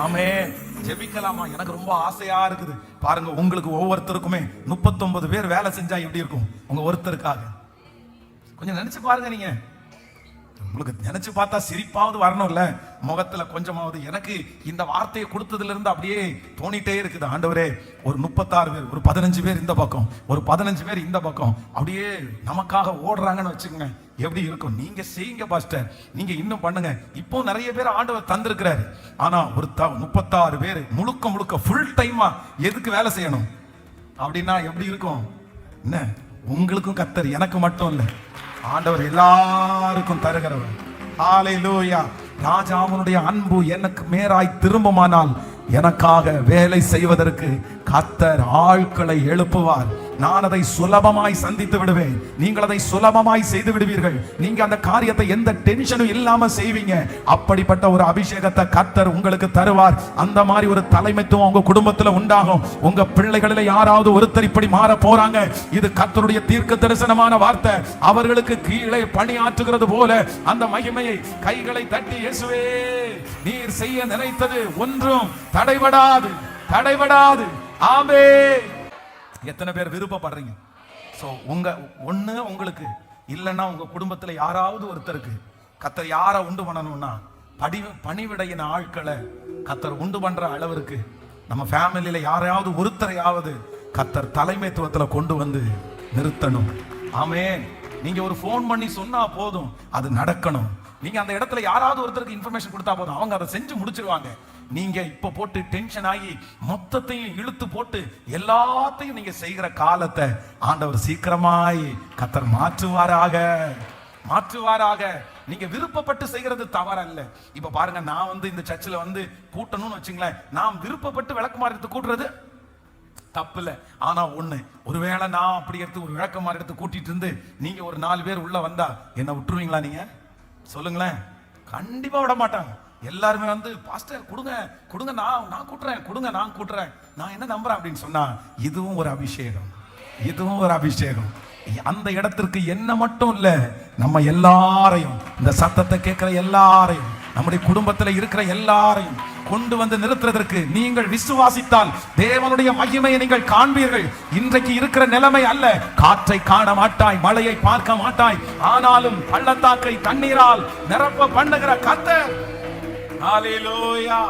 [SPEAKER 1] ஆமென். ஜெபிக்கலாமா? எனக்கு ரொம்ப ஆசையா இருக்குது. பாருங்க, உங்களுக்கு ஒவ்வொருத்தருக்குமே 39 பேர் வேலை செஞ்சா எப்படி இருக்கும் உங்க ஒருத்தருக்காக? கொஞ்சம் நினைச்சு பாருங்க. நீங்க உங்களுக்கு நினைச்சு பார்த்தா சிரிப்பாவது வரணும்ல முகத்துல கொஞ்சமாவது. எனக்கு இந்த வார்த்தையை கொடுத்ததுல இருந்து அப்படியே தோணிட்டே இருக்குது, ஆண்டவரே ஒரு 36 பேர், ஒரு 15 பேர் இந்த பக்கம், ஒரு 15 பேர் இந்த பக்கம் அப்படியே நமக்காக ஓடுறாங்கன்னு வச்சுக்கோங்க, எப்படி இருக்கும்? நீங்க செய்யுங்க பாஸ்டர், நீங்க இன்னும் பண்ணுங்க. இப்போ நிறைய பேர் ஆண்டவர் தந்திருக்கிறாரு. ஆனா ஒரு 36 பேர் முழுக்க ஃபுல் டைமா எதுக்கு வேலை செய்யணும் அப்படின்னா எப்படி இருக்கும்? என்ன, உங்களுக்கும் கர்த்தர், எனக்கு மட்டும் இல்ல, ஆண்டவர் எல்லாருக்கும் தருகிறவர். ஹalleluya. ராஜாவுடைய அன்பு எனக்கு மேராய் திரும்புமானால் எனக்காக வேலை செய்வதற்கு கர்த்தர் ஆட்களை எழுப்புவார். நான் அதை சுலபமாய் சந்தித்து விடுவேன், நீங்கள் அதை சுலபமாய் செய்து விடுவீர்கள். நீங்க அந்த காரியத்தை எந்த டென்ஷனும் இல்லாம செய்வீங்க. அப்படிப்பட்ட ஒரு அபிஷேகத்தை கர்த்தர் உங்களுக்கு தருவார். அந்த மாதிரி ஒரு தலைமைத்துவம் உங்க குடும்பத்துல உண்டாகும். உங்க பிள்ளைகளில யாராவது ஒருத்தர் இப்படி மாற போறாங்க, இது கர்த்தருடைய தீர்க்க தரிசனமான வார்த்தை. அவர்களுக்கு கீழே பணியாற்றுகிறது போல அந்த மகிமையை கைகளை தட்டி, இயேசுவே நீர் செய்ய நினைத்தது ஒன்றும் தடைபடாது. ஆமென். எத்தனை பேர் விருப்பப்படுறீங்க? சோ உங்க ஒண்ணு உங்களுக்கு இல்லைன்னா உங்க குடும்பத்துல யாராவது ஒருத்தருக்கு கர்த்தர் யாரை உண்டு பண்ணணும்னா பணிவிடையின் ஆட்களை கர்த்தர் உண்டு பண்ற அளவிற்கு நம்ம ஃபேமிலியில யாரையாவது ஒருத்தரையாவது கர்த்தர் தலைமைத்துவத்துல கொண்டு வந்து நிறுத்தணும். ஆமென். நீங்க ஒரு போன் பண்ணி சொன்னா போதும், அது நடக்கணும். நீங்க அந்த இடத்துல யாராவது ஒருத்தருக்கு இன்ஃபர்மேஷன் கொடுத்தா போதும், அவங்க அதை செஞ்சு முடிச்சிருவாங்க. நீங்க இப்ப போட்டு டென்ஷன் ஆகி மொத்தத்தையும் இழுத்து போட்டு எல்லாத்தையும் நீங்க செய்கிற காலத்தை ஆண்டவர் சீக்கிரமாய் கர்த்தர் மாற்றுவாராக. நீங்க விருப்பப்பட்டு செய்கிறது தவறல்ல. இப்ப பாருங்க, நான் வந்து இந்த சர்ச்சில் வந்து கூட்டணும்னு வச்சுங்களேன், நான் விருப்பப்பட்டு விளக்குமாறு எடுத்து கூட்டுறது தப்பு இல்லை. ஆனா ஒண்ணு, ஒருவேளை நான் அப்படி எடுத்து ஒரு விளக்குமாறு எடுத்து கூட்டிட்டு இருந்து நீங்க ஒரு 4 பேர் உள்ள வந்தா என்ன விட்டுருவீங்களா? நீங்க சொல்லுங்களேன். கண்டிப்பா விட மாட்டாங்க. எல்லாருமே வந்து பாஸ்டர் கொடுங்க நான் கூட்டுறேன், நான் கூட்டுறேன், நான் என்ன நம்புறேன் அப்படின்னு சொன்னா இதுவும் ஒரு அபிஷேகம். அந்த இடத்திற்கு என்ன மட்டும் இல்ல, நம்ம எல்லாரையும், இந்த சத்தத்தை கேட்கிற எல்லாரையும், நம்முடைய குடும்பத்துல இருக்கிற எல்லாரையும் கொண்டு வந்து நிறுத்துறதற்கு நீங்கள் விசுவாசித்தால் தேவனுடைய மகிமையை நீங்கள் காண்பீர்கள். இன்றைக்கு இருக்கிற நிலைமை அல்ல. காற்றை காண மாட்டாய், மழையை பார்க்க மாட்டாய், ஆனாலும் பள்ளத்தாக்கை தண்ணீரால் நிரப்ப பண்ணுகிற கர்த்தர். ஹல்லேலூயா,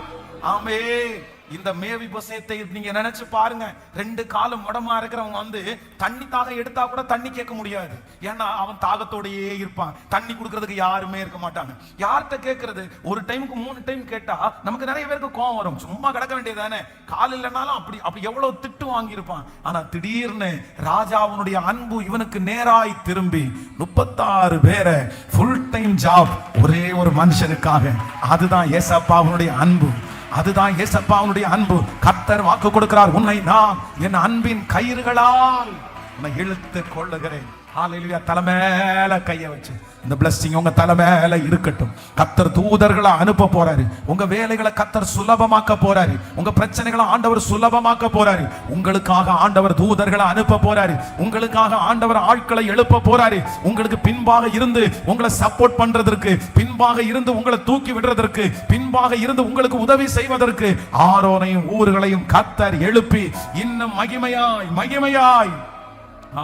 [SPEAKER 1] ஆமென். இந்த மேவிபோசேத்தை நீங்க நினைச்சு பாருங்க. 2 காலம் முடமா இருக்கிறவங்க வந்து தண்ணி தாக எடுத்தா கூட தண்ணி கேட்க முடியாது. ஏன்னா அவன் தாகத்தோடயே இருப்பான். தண்ணி கொடுக்கறதுக்கு யாருமே இருக்க மாட்டாங்க. யார்கிட்ட கேட்கறது? ஒரு டைமுக்கு 3 டைம் கேட்டா நமக்கு நிறைய பேருக்கு கோவம் வரும். சும்மா கிடக்க வேண்டியதானே, கால் இல்லைனாலும் அப்படி எவ்வளவு திட்டு வாங்கியிருப்பான். ஆனா திடீர்னு ராஜாவுடைய அன்பு இவனுக்கு நேராய் திரும்பி 36 பேரை ஃபுல் டைம் ஜாப் ஒரே ஒரு மனுஷனுக்காக. அதுதான் ஏசப்பாவுடைய அன்பு. அதுதான் ஏசப்பாவுடைய அன்பு. கர்த்தர் வாக்கு கொடுக்கிறார், உன்னை நான் என் அன்பின் கயிறுகளால் உன்னை இழுத்து கொள்ளுகிறேன். ஹல்லேலூயா. தலைமையில கைய வச்சு இந்த blessing உங்க தலைமையில இருக்கட்டும். கர்த்தர் தூதர்களை அனுப்ப போறாரு. உங்க வேலைகளை கர்த்தர் சுலபமாக்க போறாரு. உங்க பிரச்சனைகளை ஆண்டவர் சுலபமாக்க போறாரு. உங்களுக்காக ஆண்டவர் தூதர்களை அனுப்ப போறாரு. உங்களுக்காக ஆண்டவர் ஆட்களை எழுப்ப போறாரு. உங்களுக்கு பின்பாக இருந்து உங்களை சப்போர்ட் பண்றதற்கு, பின்பாக இருந்து உங்களை தூக்கி விடுறதற்கு, பின்பாக இருந்து உங்களுக்கு உதவி செய்வதற்கு ஆரோனையும் ஊர்களையும் கர்த்தர் எழுப்பி இன்னும் மகிமையாய் மகிமையாய்.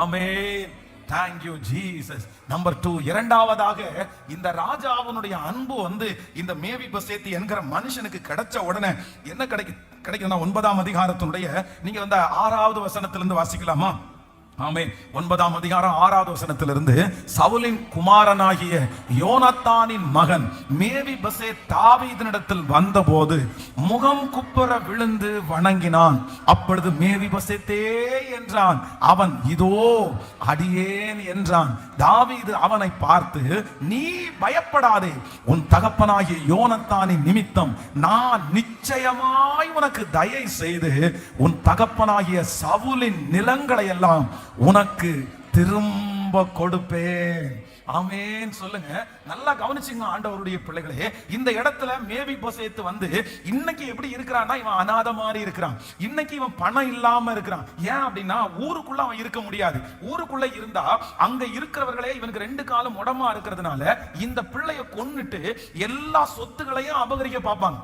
[SPEAKER 1] ஆமென். Thank you Jesus. நம்பர் 2, இரண்டாவதாக இந்த ராஜாவுடைய அன்பு வந்து இந்த மேவிபோசேத் என்கிற மனுஷனுக்கு கிடைச்ச உடனே என்ன கிடைக்கும்னா 9ஆம் அதிகாரத்தினுடைய நீங்க வந்து 6வது வசனத்திலிருந்து வாசிக்கலாமா? ஆமென். 9ஆம் அதிகாரம் 6வது வசனத்திலிருந்து, சவுலின் குமாரனாகிய யோனத்தானின் மகன் மேவிபோசேத் தாவீதினிடத்தில் வந்தபோது முகம் குப்புற விழுந்து வணங்கினான். அப்பொழுது மேவிபோசேத்தே என்றான். அவன் இதோ அடியேன் என்றான். தாவீது அவனை பார்த்து, நீ பயப்படாதே, உன் தகப்பனாகிய யோனத்தானின் நிமித்தம் நான் நிச்சயமாய் உனக்கு தயை செய்து உன் தகப்பனாகிய சவுலின் நிலங்களை எல்லாம் உனக்கு திரும்ப கொடுப்பேன். ஆமென் சொல்லுங்க. நல்லா கவனிச்சுங்க ஆண்டவருடைய பிள்ளைகளே. இந்த இடத்துல மேவிபோசேத் வந்து இன்னைக்கு எப்படி இருக்கிறான்னா, இவன் அநாத மாதிரி இருக்கிறான். இன்னைக்கு இவன் பணம் இல்லாம இருக்கிறான். ஏன் அப்படின்னா ஊருக்குள்ள அவன் இருக்க முடியாது. ஊருக்குள்ள இருந்தா அங்க இருக்கிறவர்களே இவனுக்கு 2 காலம் முடமா இருக்கிறதுனால இந்த பிள்ளைய கொன்னுட்டு எல்லா சொத்துக்களையும் அபகரிக்க பார்ப்பாங்க.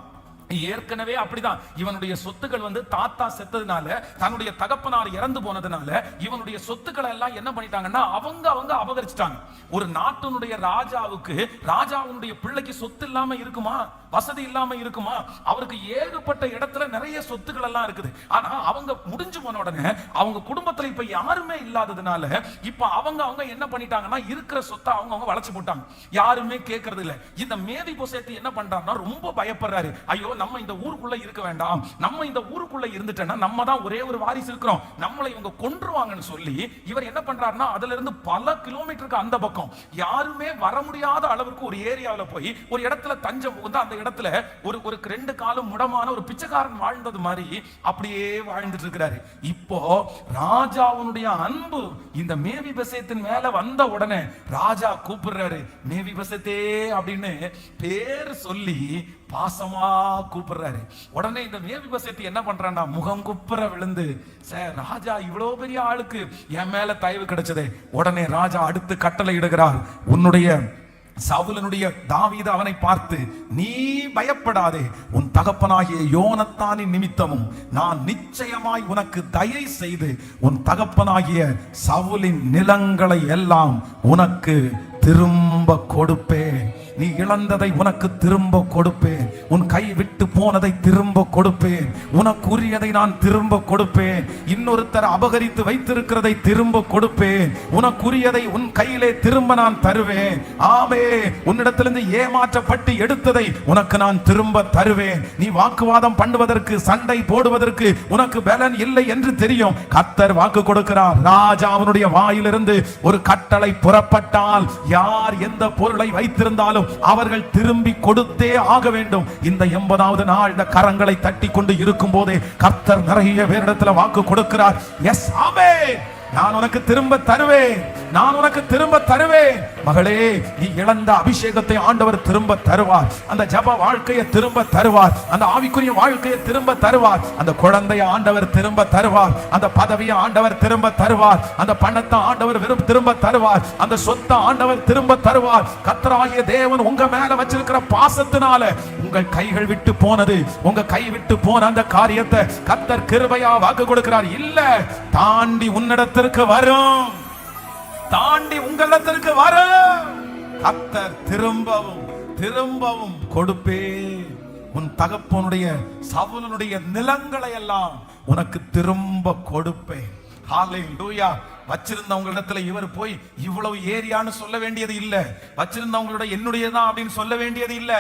[SPEAKER 1] ஏற்கனவே அப்படிதான். இவனுடைய சொத்துக்கள் வந்து தாத்தா செத்ததுனால, தன்னுடைய தகப்பனார் இறந்து போனதுனால இவனுடைய சொத்துக்களை எல்லாம் என்ன பண்ணிட்டாங்கன்னா அவங்க அபகரிச்சிட்டாங்க. ஒரு நாட்டினுடைய ராஜாவுக்கு, ராஜாவுடைய பிள்ளைக்கு சொத்து இல்லாம இருக்குமா? வசதி இல்லாம இருக்குமா? அவருக்கு ஏகப்பட்ட இடத்துல நிறைய சொத்துக்கள் எல்லாம் இருக்குது. ஆனா அவங்க முடிஞ்சு போன உடனே அவங்க குடும்பத்துல இப்ப யாருமே இல்லாததுனால இப்ப அவங்க என்ன பண்ணிட்டாங்கன்னா இருக்கிற சொத்தை அவங்க வளைச்சு போட்டாங்க. யாருமே கேட்கறது இல்ல. இந்த மேவிபோசேத் என்ன பண்றாருன்னா ரொம்ப பயப்படுறாரு. ஐயோ, நம்ம இந்த ஊருக்குள்ள இருக்க வேண்டாம், நம்ம இந்த ஊருக்குள்ள இருந்துட்டேன்னா நம்ம தான் ஒரே ஒரு வாரிசு இருக்கிறோம், நம்மளை இவங்க கொன்றுவாங்கன்னு சொல்லி இவர் என்ன பண்றாருன்னா அதுல இருந்து பல கிலோமீட்டருக்கு அந்த பக்கம் யாருமே வர முடியாத அளவுக்கு ஒரு ஏரியாவில போய் ஒரு இடத்துல தஞ்சம் புகுந்து அந்த இடத்துல ஒரு 2 காலம் முடமான ஒரு பிச்சைக்காரன் வாழ்ந்தது மாதிரி அப்படியே வாழ்ந்துட்டு இருக்கிறாரு. இப்போ ராஜாவுடைய அன்பு இந்த மேவிபோசேத்தின் மேல வந்த உடனே ராஜா கூப்பிடுறாரு, மேவிபோசேத்தே அப்படின்னு பேர் சொல்லி பாசமா கூப்பிடுறாரு. உடனே இந்த மேவிபோசேத் என்ன பண்றான்னா முகம் குப்புற விழுந்து, சார் ராஜா இவ்வளவு பெரிய ஆளுக்கு என் மேல தயவு கிடைச்சதே. உடனே ராஜா அடுத்து கட்டளை இடுகிறார், உன்னுடைய சவுலனுடைய தாவீது அவனை பார்த்து, நீ பயப்படாதே, உன் தகப்பனாகிய யோனத்தானின் நிமித்தமும் நான் நிச்சயமாய் உனக்கு தயை செய்து உன் தகப்பனாகிய சவுலின் நிலங்களை எல்லாம் உனக்கு திரும்ப கொடுப்பேன். நீ இழந்ததை உனக்கு திரும்ப கொடுப்பேன். உன் கை விட்டு போனதை திரும்ப கொடுப்பேன். உனக்குரியதை நான் திரும்ப கொடுப்பேன். இன்னொருத்தர் அபகரித்து வைத்திருக்கிறதை திரும்ப கொடுப்பேன். உனக்குரியதை உன் கையிலே திரும்ப நான் தருவேன். ஆமே, உன்னிடத்திலிருந்து ஏமாற்றப்பட்டு எடுத்ததை உனக்கு நான் திரும்ப தருவேன். நீ வாக்குவாதம் பண்ணுவதற்கு, சண்டை போடுவதற்கு உனக்கு பலன் இல்லை என்று தெரியும். கர்த்தர் வாக்கு கொடுக்கிறார். ராஜா அவனுடைய வாயிலிருந்து ஒரு கட்டளை புறப்பட்டால் யார் எந்த பொருளை வைத்திருந்தாலும் அவர்கள் திரும்பி கொடுத்தே ஆக வேண்டும். இந்த 80வது நாள் இந்த கரங்களை தட்டி கொண்டு இருக்கும் போதே கர்த்தர் நிறைய பேரிடத்துல வாக்கு கொடுக்கிறார். எஸ், ஆமென், நான் உனக்கு திரும்ப தருவேன். நான் உனக்கு திரும்ப தருவேன். மகளே, நீ இழந்த அபிஷேகத்தை ஆண்டவர் திரும்ப தருவார். அந்த ஜப வாழ்க்கையை திரும்ப தருவார். அந்த ஆவிக்குரிய வாழ்க்கையை திரும்ப தருவார். அந்த குழந்தையை ஆண்டவர் திரும்ப தருவார். அந்த பதவியை ஆண்டவர் திரும்ப தருவார். அந்த பணத்தை ஆண்டவர் திரும்ப தருவார். அந்த சொத்தை ஆண்டவர் திரும்ப தருவார். கர்த்தராகிய தேவன் உங்க மேல வச்சிருக்கிற பாசத்தினால உங்கள் கைகள் விட்டு போனது, உங்க கை விட்டு போன அந்த காரியத்தை கர்த்தர் கிருபையா வாக்கு கொடுக்கிறார். இல்ல, தாண்டி உன்னிடத்திற்கு வரும், தாண்டி உங்களிடத்திற்கு வரும். கர்த்தர் திரும்பவும் திரும்பவும் கொடுப்பே. உன் தகப்பனுடைய சவுலனுடைய நிலங்களை எல்லாம் உனக்கு திரும்ப கொடுப்பேன். ஹல்லேலூயா. வச்சிருந்தவங்க இடத்துல இவர் போய் இவ்வளவு ஏரியான்னு சொல்ல வேண்டியது இல்ல. வச்சிருந்தவங்களோட என்னுடையதான் அப்படின்னு சொல்ல வேண்டியது இல்ல.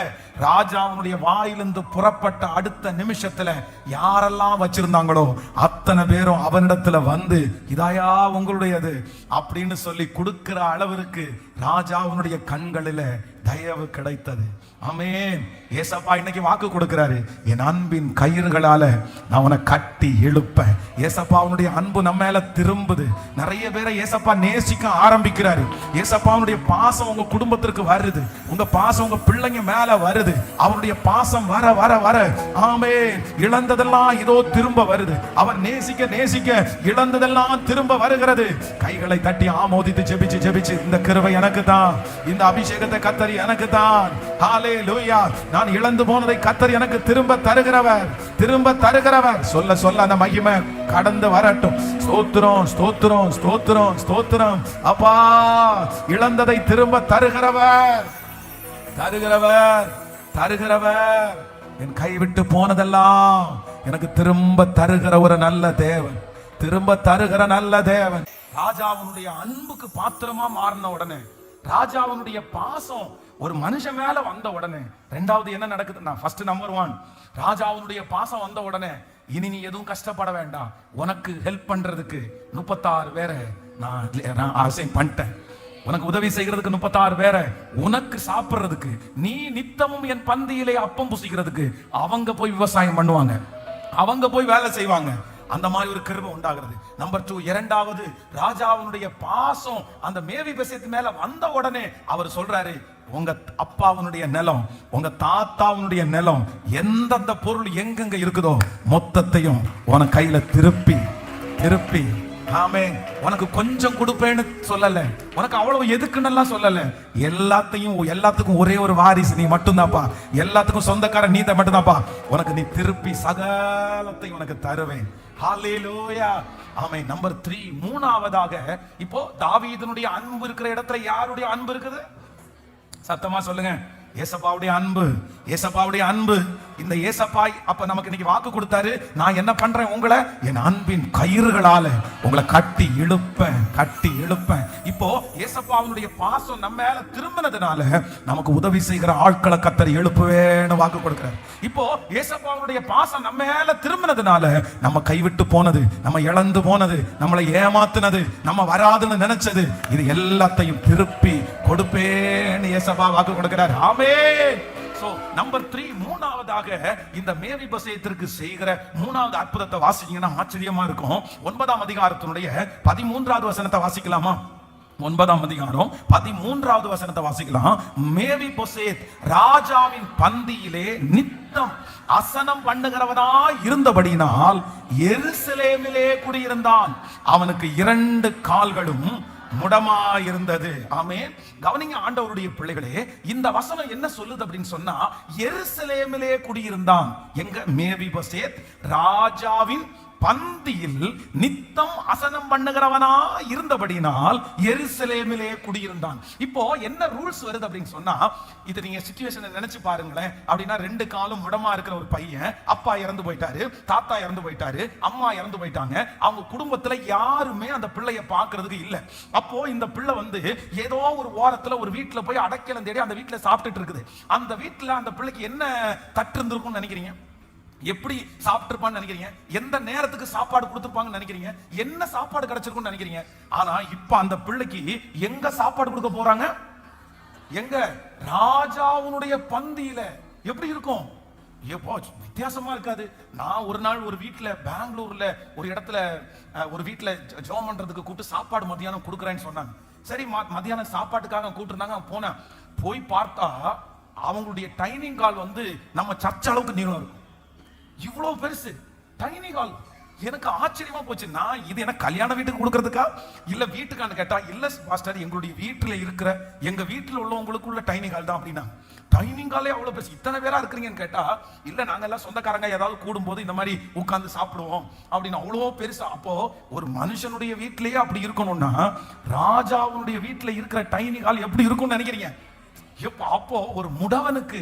[SPEAKER 1] ராஜாவுடைய வாயிலிருந்து புறப்பட்ட அடுத்த நிமிஷத்துல யாரெல்லாம் வச்சிருந்தாங்களோ அத்தனை பேரும் அவனிடத்துல வந்து இதாயா உங்களுடையது அப்படின்னு சொல்லி கொடுக்கிற அளவிற்கு ராஜாவுடைய கண்களில தயவு கிடைத்தது. ஆமென். ஏசப்பா இன்னைக்கு வாக்கு கொடுக்கிறாரு, என் அன்பின் கயிறுகளால நான் உன்னை கட்டி இழுப்பேன். ஏசப்பா அவனுடைய அன்பு நம்ம மேல திரும்புது. நிறைய பேரை ஏசப்பா நேசிக்க ஆரம்பிக்கிறாரு. ஏசப்பா அவனுடைய பாசம் உங்க குடும்பத்திற்கு வருது. உங்க பாசம் உங்க பிள்ளைங்க மேல வருது. அவனுடைய பாசம் வர வர வர ஆமென், இழந்ததெல்லாம் இதோ திரும்ப வருது. அவன் நேசிக்க நேசிக்க இழந்ததெல்லாம் திரும்ப வருகிறது. கைகளை தட்டி ஆமோதித்து ஜெபிச்சு ஜெபிச்சு, இந்த கிருபை எனக்கு தான், இந்த அபிஷேகத்தை கர்த்தர் எனக்கு தான். ஹல்லேலூயா. நான் இழந்து போனதை கர்த்தர் எனக்கு திரும்ப தருகிறவர், திரும்ப தருகிறவர். சொல்ல சொல்ல அந்த மகிமை கடந்து வரட்டும். ஸ்தோத்திரம் ஸ்தோத்திரம் ஸ்தோத்திரம் ஸ்தோத்திரம். அப்பா, இழந்ததை திரும்ப தருகிறவர், தருகிறவர், தருகிறவர். என் கை விட்டு போனதெல்லாம் எனக்கு திரும்ப தருகிற ஒரு நல்ல தேவன், திரும்ப தருகிற நல்ல தேவன். ராஜாவுடைய அன்புக்கு பாத்திரமா மாறின உடனே, ராஜாவுடைய பாசம் ஒரு மனுஷன் மேல வந்த உடனே, ரெண்டாவது என்ன நடக்குதுன்னா, ஃபர்ஸ்ட் நம்பர் 1, ராஜாவுடைய பாசம் வந்த உடனே இனி நீ எதுவும் கஷ்டப்பட வேண்டாம், உனக்கு ஹெல்ப் பண்றதுக்கு 36 பேரை நான் அசைன் பண்ணிட்டேன். உனக்கு உதவி செய்யறதுக்கு 36 பேரை, உனக்கு சாப்பிடுறதுக்கு, நீ நித்தமும் என் பந்தியிலே அப்பம் புசிக்கிறதுக்கு அவங்க போய் விவசாயம் பண்ணுவாங்க, அவங்க போய் வேலை செய்வாங்க. அந்த மாதிரி ஒரு கிருபை உண்டாகிறது. நம்பர் 2, இரண்டாவது, ராஜாவுடைய பாசம் அந்த மேவிபோசேத் மேல வந்த உடனே அவர் சொல்றாரு, உங்க அப்பாவுடைய நிலம், உங்க தாத்தாவுடைய நிலம், எந்தெந்த பொருள் எங்கெங்க இருக்குதோ மொத்தத்தையும் உனக்கு கையில திருப்பி திருப்பி, ஆமென், உனக்கு கொஞ்சம் கொடுப்பேன்னு சொல்லல, உனக்கு அவ்வளவு எதுக்குன்னு சொல்லல, எல்லாத்துக்கும் ஒரே ஒரு வாரிசு நீ மட்டும்தான்ப்பா, எல்லாத்துக்கும் சொந்தக்காரன் நீ தான் மட்டும்தான்ப்பா, உனக்கு நீ திருப்பி சகலத்தை உனக்கு தருவேன். ஹல்லேலூயா. ஆமென். நம்பர் 3, மூணாவதாக, இப்போ தாவீதுனுடைய அன்பு இருக்கிற இடத்துல யாருடைய அன்பு இருக்குது? சத்தமா சொல்லுங்க. ஏசப்பாவுடைய அன்பு, ஏசப்பாவுடைய அன்பு. இந்த ஏசப்பா அப்ப நமக்கு இன்னைக்கு வாக்கு கொடுத்தாரு, நான் என்ன பண்றேன், உங்களை என் அன்பின் கயிறுகளால உங்களை கட்டி இழுப்பேன், கட்டி இழுப்பேன். இப்போ ஏசப்பாவுடைய பாசம் நம்ம மேல திரும்பினதுனால நமக்கு உதவி செய்கிற ஆட்களை கர்த்தர் எழுப்புவேன்னு வாக்கு கொடுக்கிறார். இப்போ ஏசப்பாவுடைய பாசம் நம்ம மேல திரும்பினதுனால நம்ம கைவிட்டு போனது, நம்ம இழந்து போனது, நம்மளை ஏமாத்துனது, நம்ம வராதுன்னு நினைச்சது, இது எல்லாத்தையும் திருப்பி கொடுப்பேன்னு ஏசப்பா வாக்கு கொடுக்கிறார். ஆமென். சோ நம்பர் 3, மூணாவதாக இந்த மேவிபோசேத்திற்கு செய்கிற மூணாவது அற்புதத்தை வாசிச்சீங்கன்னா ஆச்சரியமா இருக்கும். 9ஆம் அதிகாரத்தினுடைய 13வது வசனத்தை வாசிக்கலாமா? 9ஆம் அதிகாரம் 13வது வசனத்தை வாசிக்கலாம். மேவிபோசேத் ராஜாவின் பந்தியிலே நித்தம் அசனம் பண்ணுகிறவனாய் இருந்தபடியினால் எருசலேமிலே குடியிருந்தான். அவனுக்கு 2 கால்களும் முடமாயிருந்தது. ஆமென். கவனிங்க ஆண்டவருடைய பிள்ளைகளே, இந்த வசனம் என்ன சொல்லுது அப்படின்னு சொன்னா, எருசலேமிலே குடியிருந்தான். எங்க? மேவிபோசேத் ராஜாவின் பந்தியில் நித்தம் அசனம் பண்ணுகிறவனா இருந்தபடினால் எருசலேமிலே குடியிருந்தான். இப்போ என்ன ரூல்ஸ் வருது அப்படின்னு சொன்னா, இது நீங்க சிச்சுவேஷனை நினைச்சு பாருங்களேன். அப்படின்னா 2 காலும் முடமா இருக்கிற ஒரு பையன், அப்பா இறந்து போயிட்டாரு, தாத்தா இறந்து போயிட்டாரு, அம்மா இறந்து போயிட்டாங்க, அவங்க குடும்பத்துல யாருமே அந்த பிள்ளைய பாக்குறதுக்கு இல்ல. அப்போ இந்த பிள்ளை ஏதோ ஒரு ஓரத்துல ஒரு வீட்டுல போய் அடைக்கலம் தேடி அந்த வீட்டுல சாப்பிட்டுட்டு இருக்குது. அந்த வீட்டுல அந்த பிள்ளைக்கு என்ன தட்டு இருந்திருக்கும்னு நினைக்கிறீங்க? எப்படி சாப்பிட்டுருப்பான்னு நினைக்கிறீங்க? எந்த நேரத்துக்கு சாப்பாடு கொடுத்துருப்பாங்கன்னு நினைக்கிறீங்க? என்ன சாப்பாடு கிடைச்சிருக்கும்னு நினைக்கிறீங்க? ஆனா இப்ப அந்த பிள்ளைக்கு எங்க சாப்பாடு கொடுக்க போறாங்க? எங்க? ராஜாவுடைய பந்தியில. எப்படி இருக்கும்? எப்போ வித்தியாசமா இருக்காது. நான் ஒரு நாள் ஒரு வீட்டுல, பெங்களூர்ல ஒரு இடத்துல ஒரு வீட்டுல ஜெபம் பண்றதுக்கு கூப்பிட்டு சாப்பாடு மத்தியானம் கொடுக்குறேன்னு சொன்னாங்க. சரி மதியானம் சாப்பாட்டுக்காக கூப்பிட்டுருந்தாங்க, போனேன். போய் பார்த்தா அவங்களுடைய டைனிங் ஹால் வந்து நம்ம சர்ச் அளவுக்கு நீளம் இருக்கும். இவ்வளவு பெருசு டைனிங் ஹால். எனக்கு ஆச்சரியமா போச்சு. நான் இது என்ன கல்யாண வீட்டுக்கு கொடுக்கறதுக்கா இல்ல வீட்டுக்கான்னு கேட்டா, இல்ல பாஸ்டர் எங்களுடைய வீட்டுல இருக்கிற எங்க வீட்டுல உள்ளவங்களுக்குள்ள டைனிங் ஹால் தான் அப்படின்னா. டைனிங் ஹாலே அவ்வளவு பெருசு, இத்தனை பேரா இருக்கிறீங்கன்னு கேட்டா, இல்ல நாங்க எல்லாம் சொந்தக்காரங்க ஏதாவது கூடும் போது இந்த மாதிரி உட்கார்ந்து சாப்பிடுவோம் அப்படின்னு. அவ்வளோ பெருசா. அப்போ ஒரு மனுஷனுடைய வீட்டிலேயே அப்படி இருக்கணும்னா ராஜாவுடைய வீட்டுல இருக்கிற டைனிங் ஹால் எப்படி இருக்கும்னு நினைக்கிறீங்க? அப்போ ஒரு முடவனுக்கு,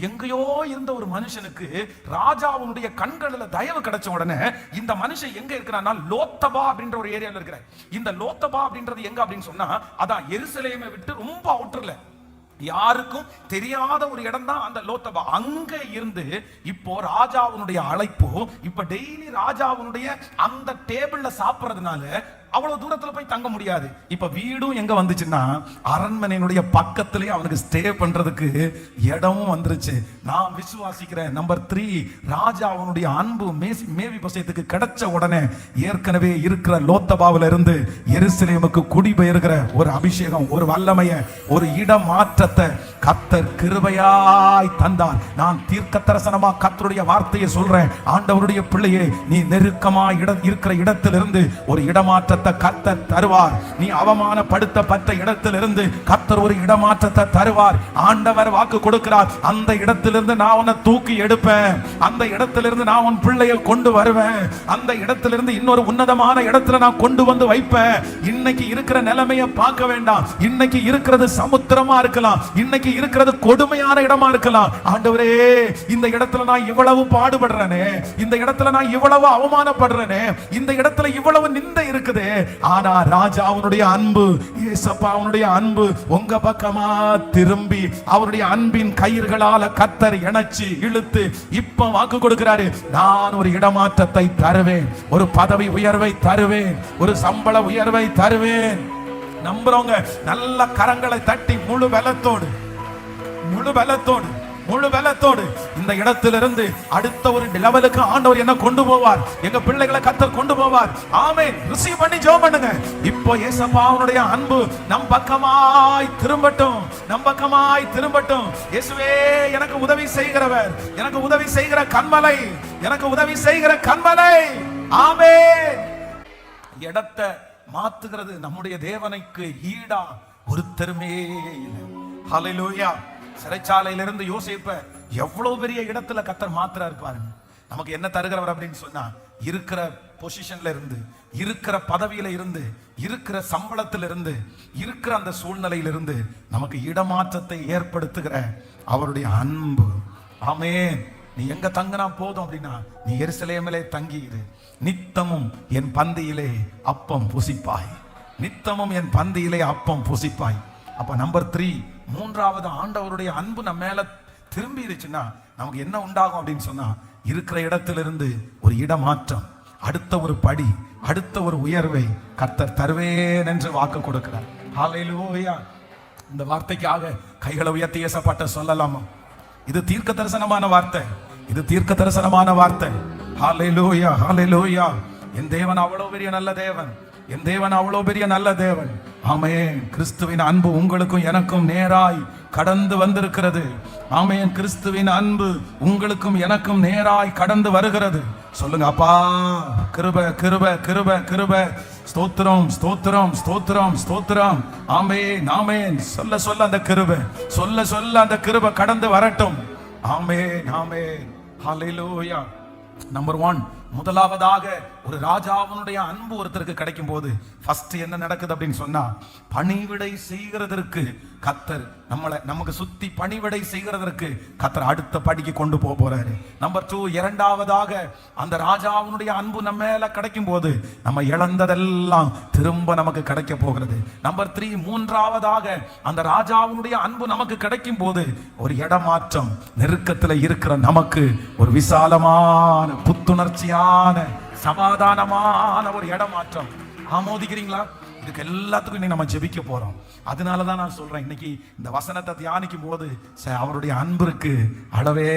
[SPEAKER 1] எங்கேயோ இருந்த ஒரு மனுஷனுக்கு ராஜாவுடைய கண்களில் தயவு கிடைச்ச உடனே இந்த மனுஷன் எங்க இருக்கிறான்னா லோத்தபா அப்படின்ற ஒரு ஏரியால இருக்கிற. இந்த லோத்தபா அப்படின்றது எங்க அப்படின்னு சொன்னா, அதான் எருசலேமை விட்டு ரொம்ப அவுட்டர்ல, யாருக்கும் தெரியாத ஒரு இடம் தான் அந்த லோத்தபா. அங்க இருந்து இப்போ ராஜாவுடைய அழைப்பு, இப்ப டெய்லி ராஜாவுடைய அந்த டேபிள்ல சாப்பிடுறதுனால அவ்வளவு தூரத்துல போய் தங்க முடியாது. இப்ப வீடும் எங்க வந்துச்சுன்னா அரண்மனையினுடைய பக்கத்திலே அவனுக்கு ஸ்டே பண்றதுக்கு இடமும் வந்துருச்சு. நான் விசுவாசிக்கிறேன். நம்பர் 3, ராஜா அவனுடைய அன்பு மேவிபோசேத்துக்கு கிடைச்ச உடனே ஏற்கனவே இருக்கிற லோத்தபாவில இருந்து எருசலேமுக்கு குடிபெயர்கிற ஒரு அபிஷேகம், ஒரு வல்லமைய, ஒரு இடமாற்றத்தை கர்த்தர் கிருபையாய் தந்தார். நான் தீர்க்க தரிசனமா கர்த்தருடைய வார்த்தையை சொல்றேன். ஆண்டவருடைய பிள்ளையே, நீ நெருக்கமா இருக்கிற இடத்திலிருந்து ஒரு இடமாற்ற கர்த்தர் தருவார். நீ அவமானப்படுத்தப்பட்ட இடத்திலிருந்து கர்த்தர் ஒரு இடமாற்றத்தை தருவார். ஆண்டவர் வாக்கு கொடுக்கிறார். அந்த இடத்திலிருந்து நான் உன்னை தூக்கி எடுப்பேன். அந்த இடத்திலிருந்து நான் உன் பிள்ளையை கொண்டு வருவேன். அந்த இடத்திலிருந்து இன்னொரு உன்னதமான இடத்துல நான் கொண்டு வந்து வைப்பேன். இன்னைக்கு இருக்கிற நிலைமையை பார்க்க வேண்டாம். இன்னைக்கு இருக்கிறது சமுத்திரமா இருக்கலாம், இன்னைக்கு இருக்கிறது கொடுமையான இடமா இருக்கலாம். ஆண்டவரே, இந்த இடத்துல நான் இவ்வளவு பாடுபடுறேனே, இந்த இடத்துல நான் இவ்வளவு அவமானப்படுறேனே, இந்த இடத்துல இவ்வளவு நிந்தை இருக்குது. ஆனா ராஜா அவனுடைய அன்பு, இயேசப்பா அவனுடைய அன்பு உங்க பக்கமா திரும்பி அவருடைய அன்பின் கயிர்களால கர்த்தர் இணைச்சு இழுத்து இப்ப வாக்கு கொடுக்கிறாரு. நான் ஒரு இடமாற்றத்தை தருவேன், ஒரு பதவி உயர்வை தருவேன், ஒரு சம்பள உயர்வை தருவேன். நம்புறவங்க நல்ல கரங்களை தட்டி முழு பலத்தோடு இந்த இடத்திலிருந்து அடுத்த ஒரு லெவலுக்கு ஆண்டவர் என்ன கொண்டு போவார். எங்க பிள்ளைகளை கர்த்தர் கொண்டு போவார். ஆமென். ரிசீவ் பண்ணி ஜெபம் பண்ணுங்க. இப்போ இயேசப்பா அவருடைய அன்பு நம் பக்கமாய் திரும்பட்டும், நம் பக்கமாய் திரும்பட்டும். இயேசுவே, எனக்கு உதவி செய்கிறவர், எனக்கு உதவி செய்கிற கண்மலை, எனக்கு உதவி செய்கிற கண்மலை. ஆமென். இடத்தை மாத்துகிறது நம்முடைய தேவனுக்கு ஈடா ஒருத்தருமே இல்லை. ஹல்லேலூயா. சிறைச்சாலையிலிருந்து யோசேப்பை எவ்வளவு பெரிய இடத்துல கர்த்தர் மாத்துறாரு பாருங்க. நமக்கு என்ன தருகிறவர் அப்படின்னு சொன்னா, இருக்கிற பொசிஷன்ல இருந்து, இருக்கிற பதவியில இருந்து, இருக்கிற சம்பளத்தில இருந்து, இருக்கிற அந்த சூழ்நிலையிலிருந்து நமக்கு இடமாற்றத்தை ஏற்படுத்துகிற அவருடைய அன்பு. ஆமென். நீ எங்க தங்கினா போதும் அப்படின்னா, நீ எருசலேமிலே தங்கியிரு. நித்தமும் என் பந்தியிலே அப்பம் புசிப்பாய், நித்தமும் என் பந்தியிலே அப்பம் புசிப்பாய். அப்ப நம்பர் 3, மூன்றாவது, ஆண்டவருடைய அன்பு நம்ம மேல திரும்பி இருச்சுன்னா நமக்கு என்ன உண்டாகும் அப்படின்னு சொன்னா, இருக்கிற இடத்திலிருந்து ஒரு இடமாற்றம், அடுத்த ஒரு படி, அடுத்த ஒரு உயர்வை கர்த்தர் தருவேன் என்று வாக்கு கொடுக்கிறார். ஹல்லேலூயா. இந்த வார்த்தைக்காக கைகளை உயர்த்தி இயேசப்பாட்ட சொல்லலாமா? இது தீர்க்க தரிசனமான வார்த்தை, இது தீர்க்க தரிசனமான வார்த்தை. ஹல்லேலூயா, ஹல்லேலூயா. என் தேவன் அவ்வளவு பெரிய நல்ல தேவன், என் தேவன் அவ்வளவு பெரிய நல்ல தேவன். ஆமென். கிறிஸ்துவின் அன்பு உங்களுக்கும் எனக்கும் நேராய் கடந்து வந்திருக்கிறது. ஆமென். கிறிஸ்துவின் அன்பு உங்களுக்கும் எனக்கும் நேராய் கடந்து வருகிறது. சொல்லுங்க, அப்பா கிருபை கிருபை கிருபை கிருபை. ஸ்தோத்திரம் ஸ்தோத்திரம் ஸ்தோத்திரம் ஸ்தோத்திரம். ஆமென் ஆமென். சொல்ல சொல்ல அந்த கிருபை, சொல்ல சொல்ல அந்த கிருபை கடந்து வரட்டும். ஆமென் ஆமென். ஹல்லேலூயா. நம்பர் 1, முதலாவதாக ஒரு ராஜாவுடைய அன்பு ஒருத்தருக்கு கிடைக்கும் போது ஃபர்ஸ்ட் என்ன நடக்குது அப்படின்னு சொன்னா, பணிவிடை செய்கிறதற்கு கர்த்தர் நமக்கு சுத்தி பணிவிடை செய்கிறதற்கு கர்த்தர் அடுத்த படிக்கு கொண்டு போறாரு. நம்பர் 2, இரண்டாவதாக அந்த ராஜாவுடைய அன்பு நம்ம மேல கிடைக்கும் போது நம்ம இழந்ததெல்லாம் திரும்ப நமக்கு கிடைக்க போகிறது. நம்பர் 3, மூன்றாவதாக அந்த ராஜாவுடைய அன்பு நமக்கு கிடைக்கும் போது ஒரு இடமாற்றம், நெருக்கத்துல இருக்கிற நமக்கு ஒரு விசாலமான புத்துணர்ச்சியான சமாதானமான ஒரு இடமாற்றம். ஆமோதிக்கிறீங்களா? இதுக்கு எல்லாத்துக்கும் இன்னைக்கு நம்ம ஜெபிக்க போறோம். அதனாலதான் நான் சொல்றேன், இன்னைக்கு இந்த வசனத்தை தியானிக்கும் போது அவருடைய அன்பிற்கு அளவே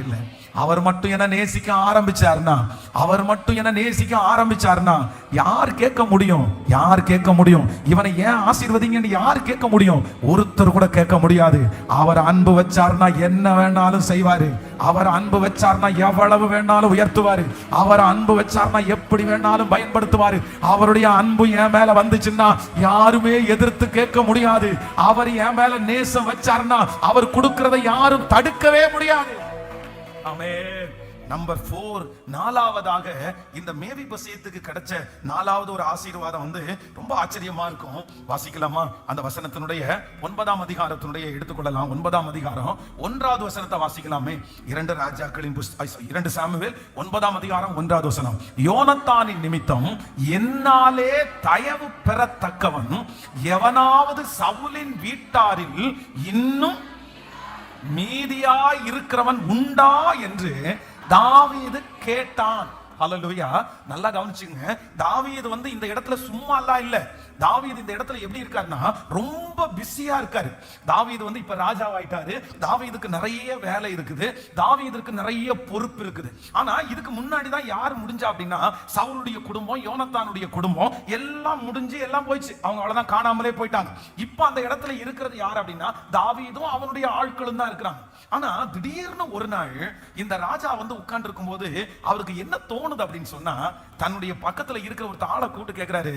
[SPEAKER 1] இல்லை. அவர் மட்டும் என்ன நேசிக்க ஆரம்பிச்சாருன்னா, அவர் மட்டும் என்ன நேசிக்க ஆரம்பிச்சாருன்னா யார் கேட்க முடியும்? யார் கேட்க முடியும்? இவனை ஏன் ஆசீர்வதிங்கன்னு யார் கேட்க முடியும்? ஒருத்தர் கூட கேட்க முடியாது. அவர் அன்பு வச்சாருன்னா என்ன வேணாலும் செய்வாரு. அவர் அன்பு வச்சார்னா எவ்வளவு வேணாலும் உயர்த்துவாரு. அவர் அன்பு வச்சார்னா எப்படி வேணாலும் பயன்படுத்துவாரு. அவருடைய அன்பு என் மேல வந்துச்சுன்னா யாருமே எதிர்த்து கேட்க முடியாது. அவர் என் மேல நேசம் வச்சார்னா அவர் கொடுக்கிறதை யாரும் தடுக்கவே முடியாது. ஆமென். நம்பர் 4, நாலாவதாக இந்த மேவிபோசேத்துக்கு கிடைச்ச நாலாவது ஒரு ஆசீர்வாதம் ரொம்ப ஆச்சரியமா இருக்கும். வாசிக்கலாமா? அந்த வசனத்தினுடைய 9ஆம் அதிகாரத்தினுடைய எடுத்துக்கொள்ளலாம். 9ஆம் அதிகாரம் 1வது வசனத்தை வாசிக்கலாமே. 2 ராஜாக்களின் 2 சாமுவேல் 9ஆம் அதிகாரம் 1வது வசனம். யோனத்தானின் நிமித்தம் என்னாலே தயவு பெறத்தக்கவன் எவனாவது சவுலின் வீட்டாரில் இன்னும் மீதியாய் இருக்கிறவன் உண்டா என்று தாவீது கேட்டான். ஹல்லேலூயா. நல்லா கவனிச்சுங்க. தாவீது இந்த இடத்துல சும்மா இல்ல. தாவீது இந்த இடத்துல எப்படி இருக்காருன்னா ரொம்ப பிஸியா இருக்காரு. தாவீது இப்ப ராஜாவாயிட்டாரு. தாவீதுக்கு நிறைய வேலை இருக்குது. தாவீதுக்கு நிறைய பொறுப்பு இருக்குது. ஆனா இதுக்கு முன்னாடி தான் யார் முடிஞ்சா அப்படின்னா சவுலுடைய குடும்பம், யோனத்தானுடைய குடும்பம் எல்லாம் முடிஞ்சு எல்லாம் போயிடுச்சு. அவங்க அவ்வளவுதான், காணாமலே போயிட்டாங்க. இப்ப அந்த இடத்துல இருக்கிறது யார் அப்படின்னா தாவீதும் அவனுடைய ஆட்களும் தான் இருக்கிறாங்க. ஆனா திடீர்னு ஒரு நாள் இந்த ராஜா உட்கார்ந்து இருக்கும் போது அவருக்கு என்ன தோணுது அப்படின்னு சொன்னா, தன்னுடைய பக்கத்துல இருக்கிற ஒரு ஆளை கூப்பிட்டு கேட்கிறாரு,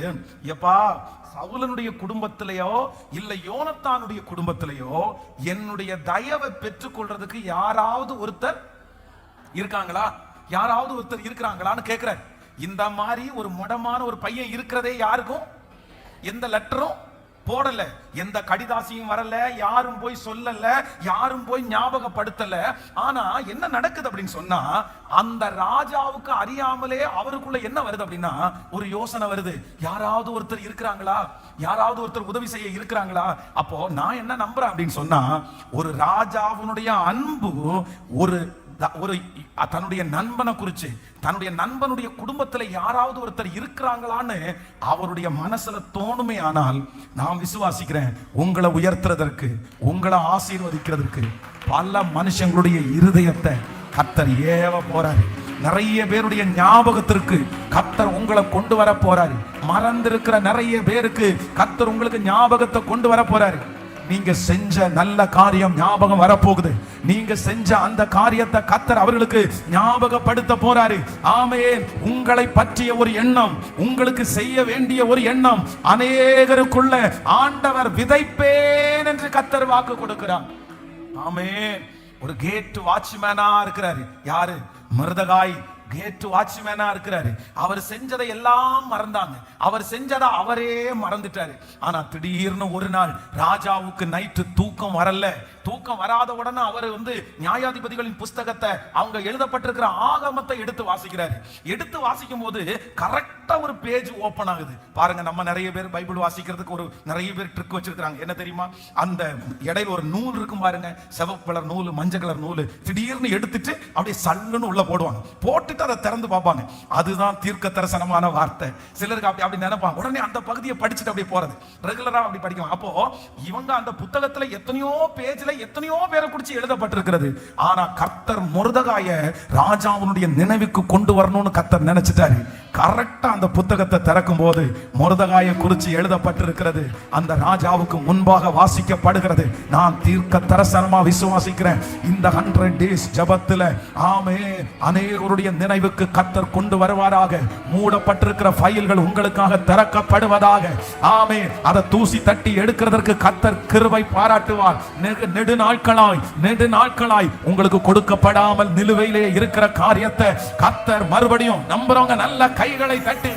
[SPEAKER 1] எப்பா சவுலனுடைய குடும்பத்திலேயோ இல்ல யோனத்தானுடைய குடும்பத்திலேயோ என்னுடைய தயவை பெற்றுக் கொள்றதுக்கு யாராவது ஒருத்தர் இருக்காங்களா? யாராவது ஒருத்தர் இருக்கிறாங்களான்னு கேட்கிறார். இந்த மாதிரி ஒரு முடமான ஒரு பையன் இருக்கிறதே யாருக்கும் எந்த லெட்டரும் போடல, எந்த கடிதாசியும் வரல, யாரும் போய் சொல்லல, யாரும் போய் ஞாபகப்படுத்தல. ஆனா என்ன நடக்குது அப்படின்னு சொன்னா, அந்த ராஜாவுக்கு அறியாமலே அவருக்குள்ள என்ன வருது அப்படின்னா ஒரு யோசனை வருது. யாராவது ஒருத்தர் இருக்கிறாங்களா? யாராவது ஒருத்தர் உதவி செய்ய இருக்கிறாங்களா? அப்போ நான் என்ன நம்புறேன் அப்படின்னு சொன்னா, ஒரு ராஜாவுடைய அன்பு ஒரு தன்னுடைய நண்பனை குறிச்சு, தன்னுடைய நண்பனுடைய குடும்பத்துல யாராவது ஒருத்தர் இருக்கிறாங்களான்னு அவருடைய மனசுல தோணுமே. ஆனால் நான் விசுவாசிக்கிறேன், உங்களை உயர்த்துறதற்கு, உங்களை ஆசீர்வதிக்கிறதுக்கு பல மனுஷங்களுடைய இருதயத்தை கர்த்தர் ஏவ போறாரு. நிறைய பேருடைய ஞாபகத்திற்கு கர்த்தர் உங்களை கொண்டு வர போறாரு. மறந்திருக்கிற நிறைய பேருக்கு கர்த்தர் உங்களுக்கு ஞாபகத்தை கொண்டு வர போறாரு. நீங்க செஞ்ச நல்ல காரியம் ஞாபகம் வரப்போகுது. நீங்க செஞ்ச அந்த காரியத்தை கர்த்தர் அவர்களுக்கு ஞாபகப்படுத்த போறாரு. ஆமென். உங்களை பற்றிய ஒரு எண்ணம், உங்களுக்கு செய்ய வேண்டிய ஒரு எண்ணம் அநேகருக்குள்ள ஆண்டவர் விதைப்பேன் என்று கர்த்தர் வாக்கு கொடுக்கிறார். ஆமென். ஒரு கேட் வாட்ச்மேனா இருக்கிறாரு. யாரு? மொர்தெகாய் கேட் வாட்ச்மேனா இருக்கிறாரு. அவர் செஞ்சதை எல்லாம் மறந்தாங்க. அவர் செஞ்சதை அவரே மறந்துட்டாரு. ஆனா திடீர்னு ஒரு நாள் ராஜாவுக்கு நைட்டு தூக்கம் வரல. தூக்கம் வராத உடனே அவர் நியாயாதிபதிகளின் புஸ்தகத்தை, அவங்க எழுதப்பட்டிருக்கிற ஆகமத்தை எடுத்து வாசிக்கிறாரு. எடுத்து வாசிக்கும் போது கரெக்டா ஒரு பேஜ் ஓபன் ஆகுது. பாருங்க, நம்ம நிறைய பேர் பைபிள் வாசிக்கிறதுக்கு ஒரு நிறைய பேர் ட்ரிக் வச்சிருக்காங்க. என்ன தெரியுமா? அந்த இடையில ஒரு நூல் இருக்கும் பாருங்க, சிவப்பு கலர் நூல், மஞ்சள் கலர் நூல். திடீர்னு எடுத்துட்டு அப்படியே சல்லுன்னு உள்ள போடுவாங்க. போட்டுட்டு அதை திறந்து பார்ப்பாங்க. அதுதான் தீர்க்க தரிசனமான வார்த்தை. சிலருக்கு அப்படி நினைப்பாங்க. உடனே அந்த பகுதியை படிச்சுட்டு அப்படியே போறது. ரெகுலரா அப்படி படிக்கலாம். அப்போ இவங்க அந்த புத்தகத்துல எத்தனையோ பேஜ்ல எத்தனையோ பேரை குறிச்சு எழுதப்பட்டிருக்கிறது. ஆனா கர்த்தர் மொர்தெகாய ராஜாவுடைய நினைவுக்கு கொண்டு வரணும்னு கர்த்தர் நினைச்சிட்டாரு. கரெக்டா அந்த புத்தகத்தை திறக்கும் போது மொர்தெகாயை குறிச்சு எழுதப்பட்டிருக்கிறது. அந்த ராஜாவுக்கு முன்பாக வாசிக்கப்படுகிறது. நான் தீர்க்க தரிசனமா விசுவாசிக்கிறேன், இந்த 100 டேஸ் ஜபத்துல ஆமென் அநேகருடைய நினைவுக்கு கர்த்தர் கொண்டு வருவாராக. மூடப்பட்டிருக்கிற ஃபைல்கள் உங்களுக்காக திறக்கப்படுவதாக. ஆமென். அதை தூசி தட்டி எடுக்கிறதற்கு கர்த்தர் கிருபை பாராட்டுவார். நெடு நாட்களாய் உங்களுக்கு கொடுக்கப்படாமல் நிலுவையிலே இருக்கிற காரியத்தை கர்த்தர் மறுபடியும் நம்புறவங்க நல்ல கைகளை தட்டி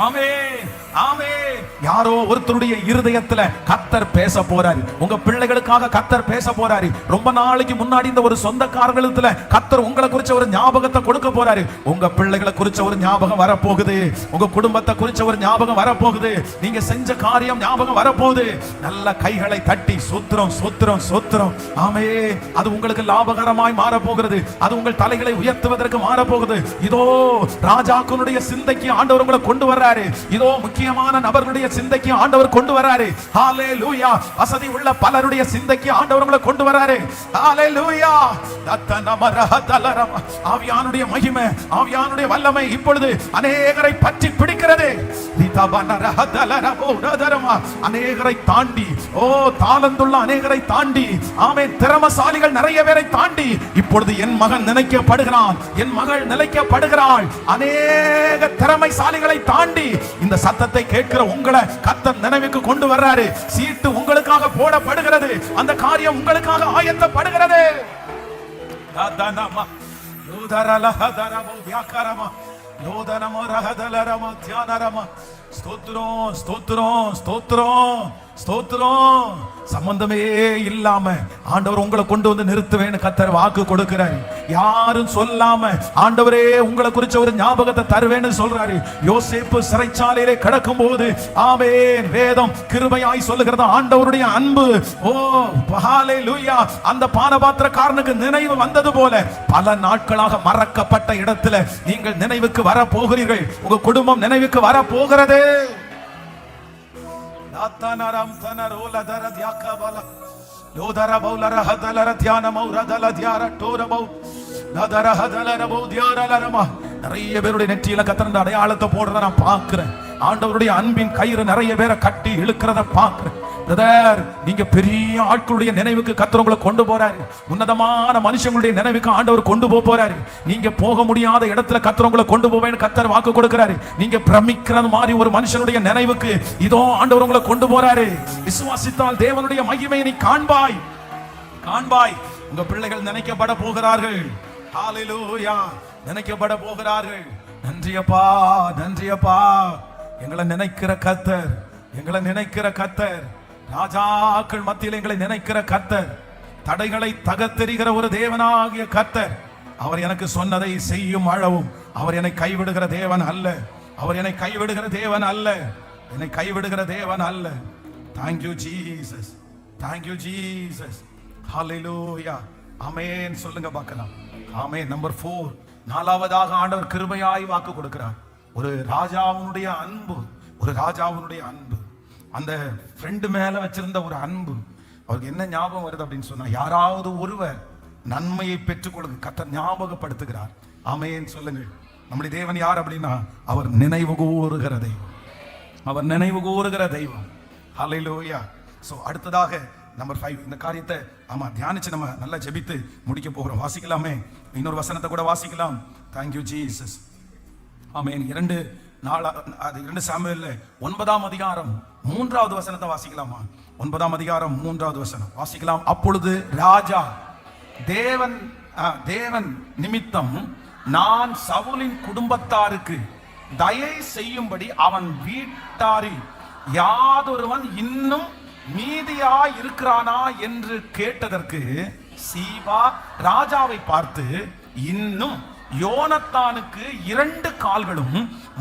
[SPEAKER 1] ஆமென் ஆமென். யாரோ ஒருத்தருடைய இருதயத்துல கர்த்தர் பேச போறாரு. உங்க பிள்ளைகளுக்காக கர்த்தர் பேச போறாரு. ரொம்ப நாளைக்கு முன்னாடி இந்த ஒரு சொந்தக்காரர்களுக்கு கர்த்தர் உங்களை குறிச்ச ஒரு ஞாபகத்தை கொடுக்க போறாரு. உங்க பிள்ளைகளை குறிச்ச ஒரு ஞாபகம் வரப்போகுது. உங்க குடும்பத்தை குறிச்ச ஒரு ஞாபகம் வரப்போகுது. நீங்க செஞ்ச காரியம் ஞாபகம் வரப்போகுது. நல்ல கைகளை தட்டி சொத்திரம் சொத்திரம் சொத்திரம். ஆமென். அது உங்களுக்கு லாபகரமாய் மாறப்போகிறது. அது உங்கள் தலைகளை உயர்த்துவதற்கு மாறப்போகுது. இதோ ராஜாக்களுடைய சிந்தைக்கு ஆண்டவர் உங்களை கொண்டு வர்றாரு. இதோ முக்கிய முக்கியமான நபர்களுடைய சிந்தைக்கு ஆண்டவர் கொண்டு வராரு. ஹalleluya. வசதி உள்ள பலருடைய சிந்தைக்கு ஆண்டவர் உங்களை கொண்டு வராரு. ஹalleluya. ஆவியானுடைய மகிமை, ஆவியானுடைய வல்லமை இப்பொழுது அநேகரை பற்றி பிடிக்கிறது. அநேகரை தாண்டி, தாளந்துள்ள அநேகரை தாண்டி, ஆமென், திறமசாலிகள் நிறைய பேரை தாண்டி இப்பொழுது என் மகன் நினைக்கப்படுகிறான், என் மகள் நினைக்கப்படுகிறாள். அநேக திறமைசாலிகளை தாண்டி இந்த சத்தத்தை கேட்கிற உங்களை கர்த்தர் நினைவுக்கு கொண்டு வர்றாரு. சீட்டு உங்களுக்காக போடப்படுகிறது, அந்த காரியம் உங்களுக்காக ஆயத்தப்படுகிறது. ஸ்தோத்திரம், ஸ்தோத்திரம், ஸ்தோத்திரம், ஸ்தோத்திரம். சம்பந்தமே இல்லாம ஆண்டவர் உங்களை கொண்டு வந்து நிறுத்துவேன்னு கர்த்தர் வாக்கு கொடுக்கிறாரு. யாரும் சொல்லாம ஆண்டவரே உங்களை குறிச்ச ஒரு ஞாபகத்தை தருவேன்னு சொல்றாரு. யோசேப்பு சிறைச்சாலையிலே கிடக்கும் போது ஆமென், வேதம் கிருபையாய் சொல்லுகிறது ஆண்டவருடைய அன்பு. ஹalleluya. அந்த பானபாத்திரக்காரனுக்கு நினைவு வந்தது போல பல நாட்களாக மறக்கப்பட்ட இடத்துல நீங்கள் நினைவுக்கு வர போகிறீர்கள். உங்க குடும்பம் நினைவுக்கு வர போகிறது. நிறைய பேருடைய நெற்றியில கத்திர அடையாளத்தை போடுறத நான் பார்க்கிறேன். ஆண்டவருடைய அன்பின் கயிறு நிறைய பேரை கட்டி இழுக்கிறத பார்க்கிறேன். நீங்க பெரிய ஆட்களுடைய நினைவுக்கு கர்த்தர் உங்களை கொண்டு போறாரு. உன்னதமான மனுஷங்களுடைய நினைவுக்கு ஆண்டவர் கொண்டு போறாரு. நீங்க போக முடியாத இடத்துல கர்த்தர் உங்களை கொண்டு போவேன்னு கர்த்தர் வாக்கு கொடுக்கிறாரு. நீங்க பிரமிக்கிறது மாதிரி ஒரு மனுஷனுடைய நினைவுக்கு இதோ ஆண்டவர் உங்களை கொண்டு போறாரு. விசுவாசித்தால் தேவனுடைய மகிமையை நீ காண்பாய், காண்பாய். உங்க பிள்ளைகள் நினைக்கப்பட போகிறார்கள். ஹalleluya. நினைக்கப்பட போகிறார்கள். நன்றியப்பா, நன்றியப்பா. எங்களை நினைக்கிற கர்த்தர், எங்களை நினைக்கிற கர்த்தர், ராஜாக்கள் மத்தியில் எங்களை நினைக்கிற கர்த்தர், தடைகளை தகர்த்தெறிகிற ஒரு தேவனாகிய கர்த்தர். அவர் எனக்கு சொன்னதை செய்யும் அளவும் அவர் என்னை கைவிடுகிற தேவன் அல்ல. அவர் என்னை கைவிடுகிற தேவன் அல்ல. என்னை கைவிடுகிற தேவன் அல்ல. Thank you Jesus. Thank you Jesus. Hallelujah. ஆமென். சொல்லுங்க பார்க்கலாம். ஆமென். நம்பர் 4, நாலாவதாக ஆண்டவர் கிருபையாய் வாக்கு கொடுக்கிறார். ஒரு ராஜாவுடைய அன்பு, ஒரு ராஜாவுடைய அன்பு, அந்த ஃப்ரெண்டு மேல வச்சிருந்த ஒரு அன்பு. அவருக்கு என்ன ஞாபகம் வருது அப்படின்னு சொன்னா, யாராவது ஒருவர் நன்மையை பெற்றுக்கொள்ளுங்க கர்த்தர் ஞாபகப்படுத்துகிறார். ஆமென். சொல்லுங்க. நம்முடைய தேவன் யார் அப்படின்னா, அவர் நினைவு கூறுகிற தெய்வம். அவர் நினைவு கூறுகிற தெய்வம். ஹalleluya. சோ அடுத்ததாக நம்பர் 5, இந்த காரியத்தை தியானிச்சு நம்ம நல்லா ஜெபித்து முடிக்க போகிறோம். வாசிக்கலாமே, இன்னொரு வசனத்தை கூட வாசிக்கலாம். Thank you Jesus. Amen. 2 Samuel 9ஆம் அதிகாரம் 3வது வசனத்தை வாசிக்கலாமா? 9ஆம் அதிகாரம் 3வது வசனம் வாசிக்கலாம். அப்பொழுது ராஜா, தேவன் நிமித்தம் நான் சவுலின் குடும்பத்தாருக்கு தயை செய்யும்படி அவன் வீட்டாரில் யாதொருவன் இன்னும் மீதியாய் இருக்கிறானா என்று கேட்டதற்கு சீபா ராஜாவை பார்த்து, இன்னும் யோனத்தானுக்கு 2 கால்களும்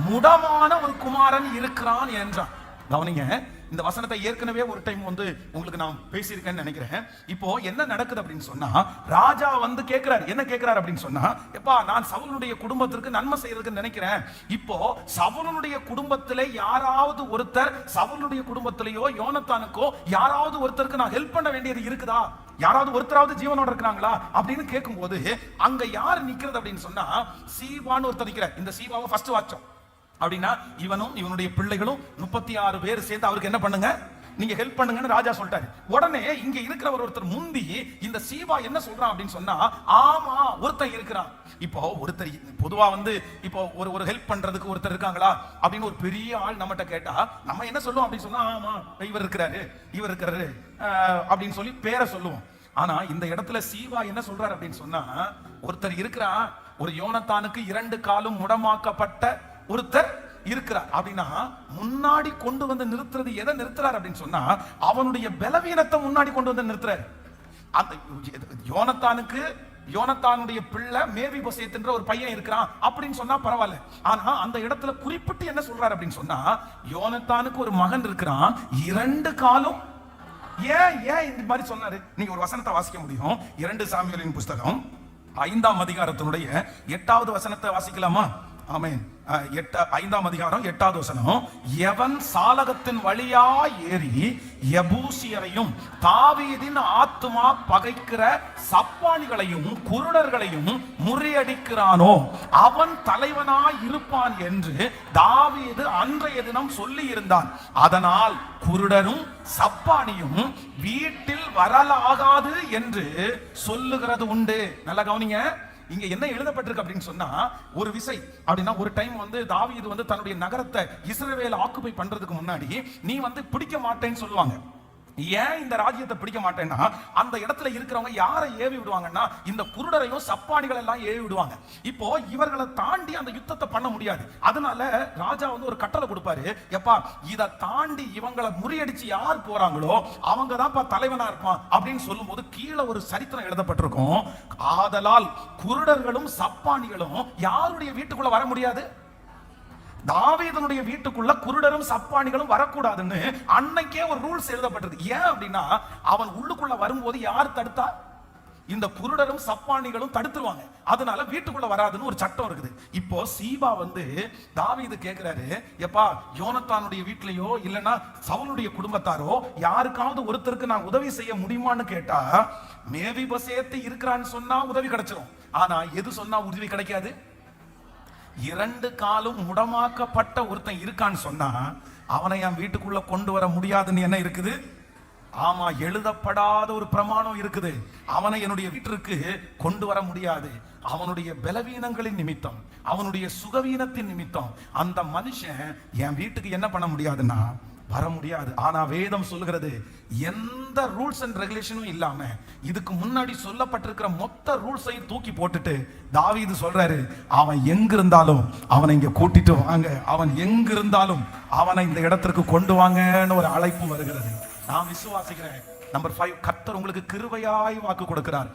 [SPEAKER 1] முடமான ஒரு குமாரன் இருக்கிறான் என்றான். கவனிங்க, இந்த வசனத்தை ஏற்கனவே ஒரு டைம் உங்களுக்கு நான் பேசியிருக்கேன்னு நினைக்கிறேன். இப்போ என்ன நடக்குது அப்படின்னு சொன்னா, ராஜா கேட்கிறார். என்ன கேட்கிறார் அப்படின்னு சொன்னா, எப்பா நான் சவுலுடைய குடும்பத்திற்கு நன்மை செய்யறதுக்கு நினைக்கிறேன். இப்போ சவுலுடைய குடும்பத்திலே யாராவது ஒருத்தர், சவுலுடைய குடும்பத்திலேயோ யோனத்தானுக்கோ யாராவது ஒருத்தருக்கு நான் ஹெல்ப் பண்ண வேண்டியது இருக்குதா? யாராவது ஒருத்தராவது ஜீவனோட இருக்கிறாங்களா அப்படின்னு கேட்கும் போது அங்க யார் நிக்கிறது அப்படின்னு சொன்னா, சீபான்னு ஒருத்தர் நிக்கிறார். இந்த சீபாவை ஃபர்ஸ்ட் வாட்சம் அப்படின்னா இவனும் இவனுடைய பிள்ளைகளும் 36 பேர் சேர்ந்து அவருக்கு என்ன பண்ணுங்க, நீங்க ஹெல்ப் பண்ணுங்கன்னு ராஜா சொல்லிட்டாரு. உடனே இங்க இருக்கிற ஒருத்தர் முந்தி இந்த சீபா என்ன சொல்றான் அப்படின்னு சொன்னா, ஆமா ஒருத்தர் இருக்கிறான். இப்போ ஒருத்தர் பொதுவா இப்போ ஒரு ஹெல்ப் பண்றதுக்கு ஒருத்தர் இருக்காங்களா அப்படின்னு ஒரு பெரிய ஆள் நம்மகிட்ட கேட்டா நம்ம என்ன சொல்லுவோம் அப்படின்னு சொன்னா, ஆமா இவர் இருக்கிறாரு அப்படின்னு சொல்லி பேரை சொல்லுவோம். ஆனா இந்த இடத்துல சீபா என்ன சொல்றாரு அப்படின்னு சொன்னா, ஒருத்தர் இருக்கிறான், ஒரு யோனத்தானுக்கு 2 காலும் முடமாக்கப்பட்ட ஒருத்தர் இருக்கிறார் அப்படின்னா முன்னாடி கொண்டு வந்து நிறுத்துறது எதை நிறுத்துறாரு அப்படின்னு சொன்னா, அவனுடைய பலவீனத்தை முன்னாடி கொண்டு வந்து நிறுத்துறாரு. அந்த யோனத்தானுடைய பிள்ளை மேவிபோசேத் என்ற ஒரு பையன் இருக்கிறான் அப்படின்னு சொன்னா பரவாயில்ல. ஆனா அந்த இடத்துல குறிப்பிட்டு என்ன சொல்றாரு அப்படின்னு சொன்னா, யோனத்தானுக்கு ஒரு மகன் இருக்கிறான், 2 காலும். ஏன் இந்த மாதிரி சொன்னாரு? நீங்க ஒரு வசனத்தை வாசிக்க முடியும். 2 சாமுவேலின் புஸ்தகம் 5ஆம் அதிகாரத்தினுடைய 8வது வசனத்தை வாசிக்கலாமா? ஆமென். 5ஆம் அதிகாரம் 8வது வசனம். எவன் சாலகத்தின் வழியா ஏறி எபூசியரையும் தாவீதின் ஆத்துமா பகைக்கிற சப்பானிகளையும் குருடர்களையும் முறியடிக்கிறானோ அவன் தலைவனாய் இருப்பான் என்று தாவீது அன்றைய தினம் சொல்லி இருந்தான். அதனால் குருடரும் சப்பானியும் வீட்டில் வரலாகாது என்று சொல்லுகிறது உண்டு. நல்லா கவனிங்க. இங்க என்ன எழுதப்பட்டிருக்கு அப்படின்னு சொன்னா, ஒரு விசை அப்படின்னா ஒரு டைம் தாவீது தன்னுடைய நகரத்தை இஸ்ரவேல் ஆக்குபை பண்றதுக்கு முன்னாடி நீ பிடிக்க மாட்டேன்னு சொல்லுவாங்க. ஏன் இந்த ராஜ்யத்தை பிடிக்க மாட்டேன்னா, அந்த இடத்துல இருக்கிறவங்க யாரை ஏவி விடுவாங்கன்னா இந்த குருடரையும் சப்பானிகள் எல்லாம் ஏவி விடுவாங்க. இப்போ இவர்களை தாண்டி அந்த யுத்தத்தை பண்ண முடியாது. அதனால ராஜா ஒரு கட்டளை கொடுப்பாரு, எப்பா இதை தாண்டி இவங்களை முறியடிச்சு யார் போறாங்களோ அவங்க தான் தலைவனா இருப்பான் அப்படின்னு சொல்லும் போது கீழே ஒரு சரித்திரம் எழுதப்பட்டிருக்கும். ஆதலால் குருடர்களும் சப்பானிகளும் யாருடைய வீட்டுக்குள்ள வர முடியாது? தாவீதுடைய வீட்டுக்குள்ள குருடரும் சப்பானிகளும் வரக்கூடாதுன்னு அன்னைக்கே ஒரு ரூல்ஸ் எழுதப்பட்டிருக்கு. ஏன் அப்படின்னா, அவன் உள்ளுக்குள்ள வரும்போது யார் தடுத்தா? இந்த குருடரும் சப்பானிகளும் தடுத்துருவாங்க. அதனால வீட்டுக்குள்ள வராதுன்னு ஒரு சட்டம் இருக்குது. இப்போ சீபா தாவீது கேட்கிறாரு, எப்பா யோனத்தானுடைய வீட்லயோ இல்லனா சவுலுடைய குடும்பத்தாரோ யாருக்காவது ஒருத்தருக்கு நான் உதவி செய்ய முடியுமான்னு கேட்டா, மேவிபோசேத் இருக்கிறான்னு சொன்னா உதவி கிடைச்சிடும். ஆனா எது சொன்னா உதவி கிடைக்காது? 2 காலும் முடமாக்கப்பட்ட ஒருத்தன் இருக்கான்னு சொன்னா அவனை என் வீட்டுக்குள்ள கொண்டு வர முடியாதுன்னு என்ன இருக்குது? ஆமா, எழுதப்படாத ஒரு பிரமாணம் இருக்குது. அவனை என்னுடைய வீட்டிற்கு கொண்டு வர முடியாது. அவனுடைய பலவீனங்களின் நிமித்தம், அவனுடைய சுகவீனத்தின் நிமித்தம் அந்த மனுஷன் என் வீட்டுக்கு என்ன பண்ண முடியாதுன்னா வர முடியாது. ஆனா வேதம் சொல்லுகிறது, எந்த ரூல்ஸ் அண்ட் ரெகுலேஷனும் இல்லாம இதுக்கு முன்னாடி சொல்லப்பட்டிருக்கிற மொத்த ரூல்ஸையும் தூக்கி போட்டுட்டு தாவீது சொல்றாரு, அவன் எங்க இருந்தாலும் அவனை இங்க கூட்டிட்டு வாங்க, அவன் எங்க இருந்தாலும் அவனை இந்த இடத்திற்கு கொண்டு வாங்கன்னு ஒரு அழைப்பு வருகிறது. நான் விசுவாசிக்கிறேன். நம்பர் 5, கர்த்தர் உங்களுக்கு கிருபையாய் வாக்கு கொடுக்கிறார்.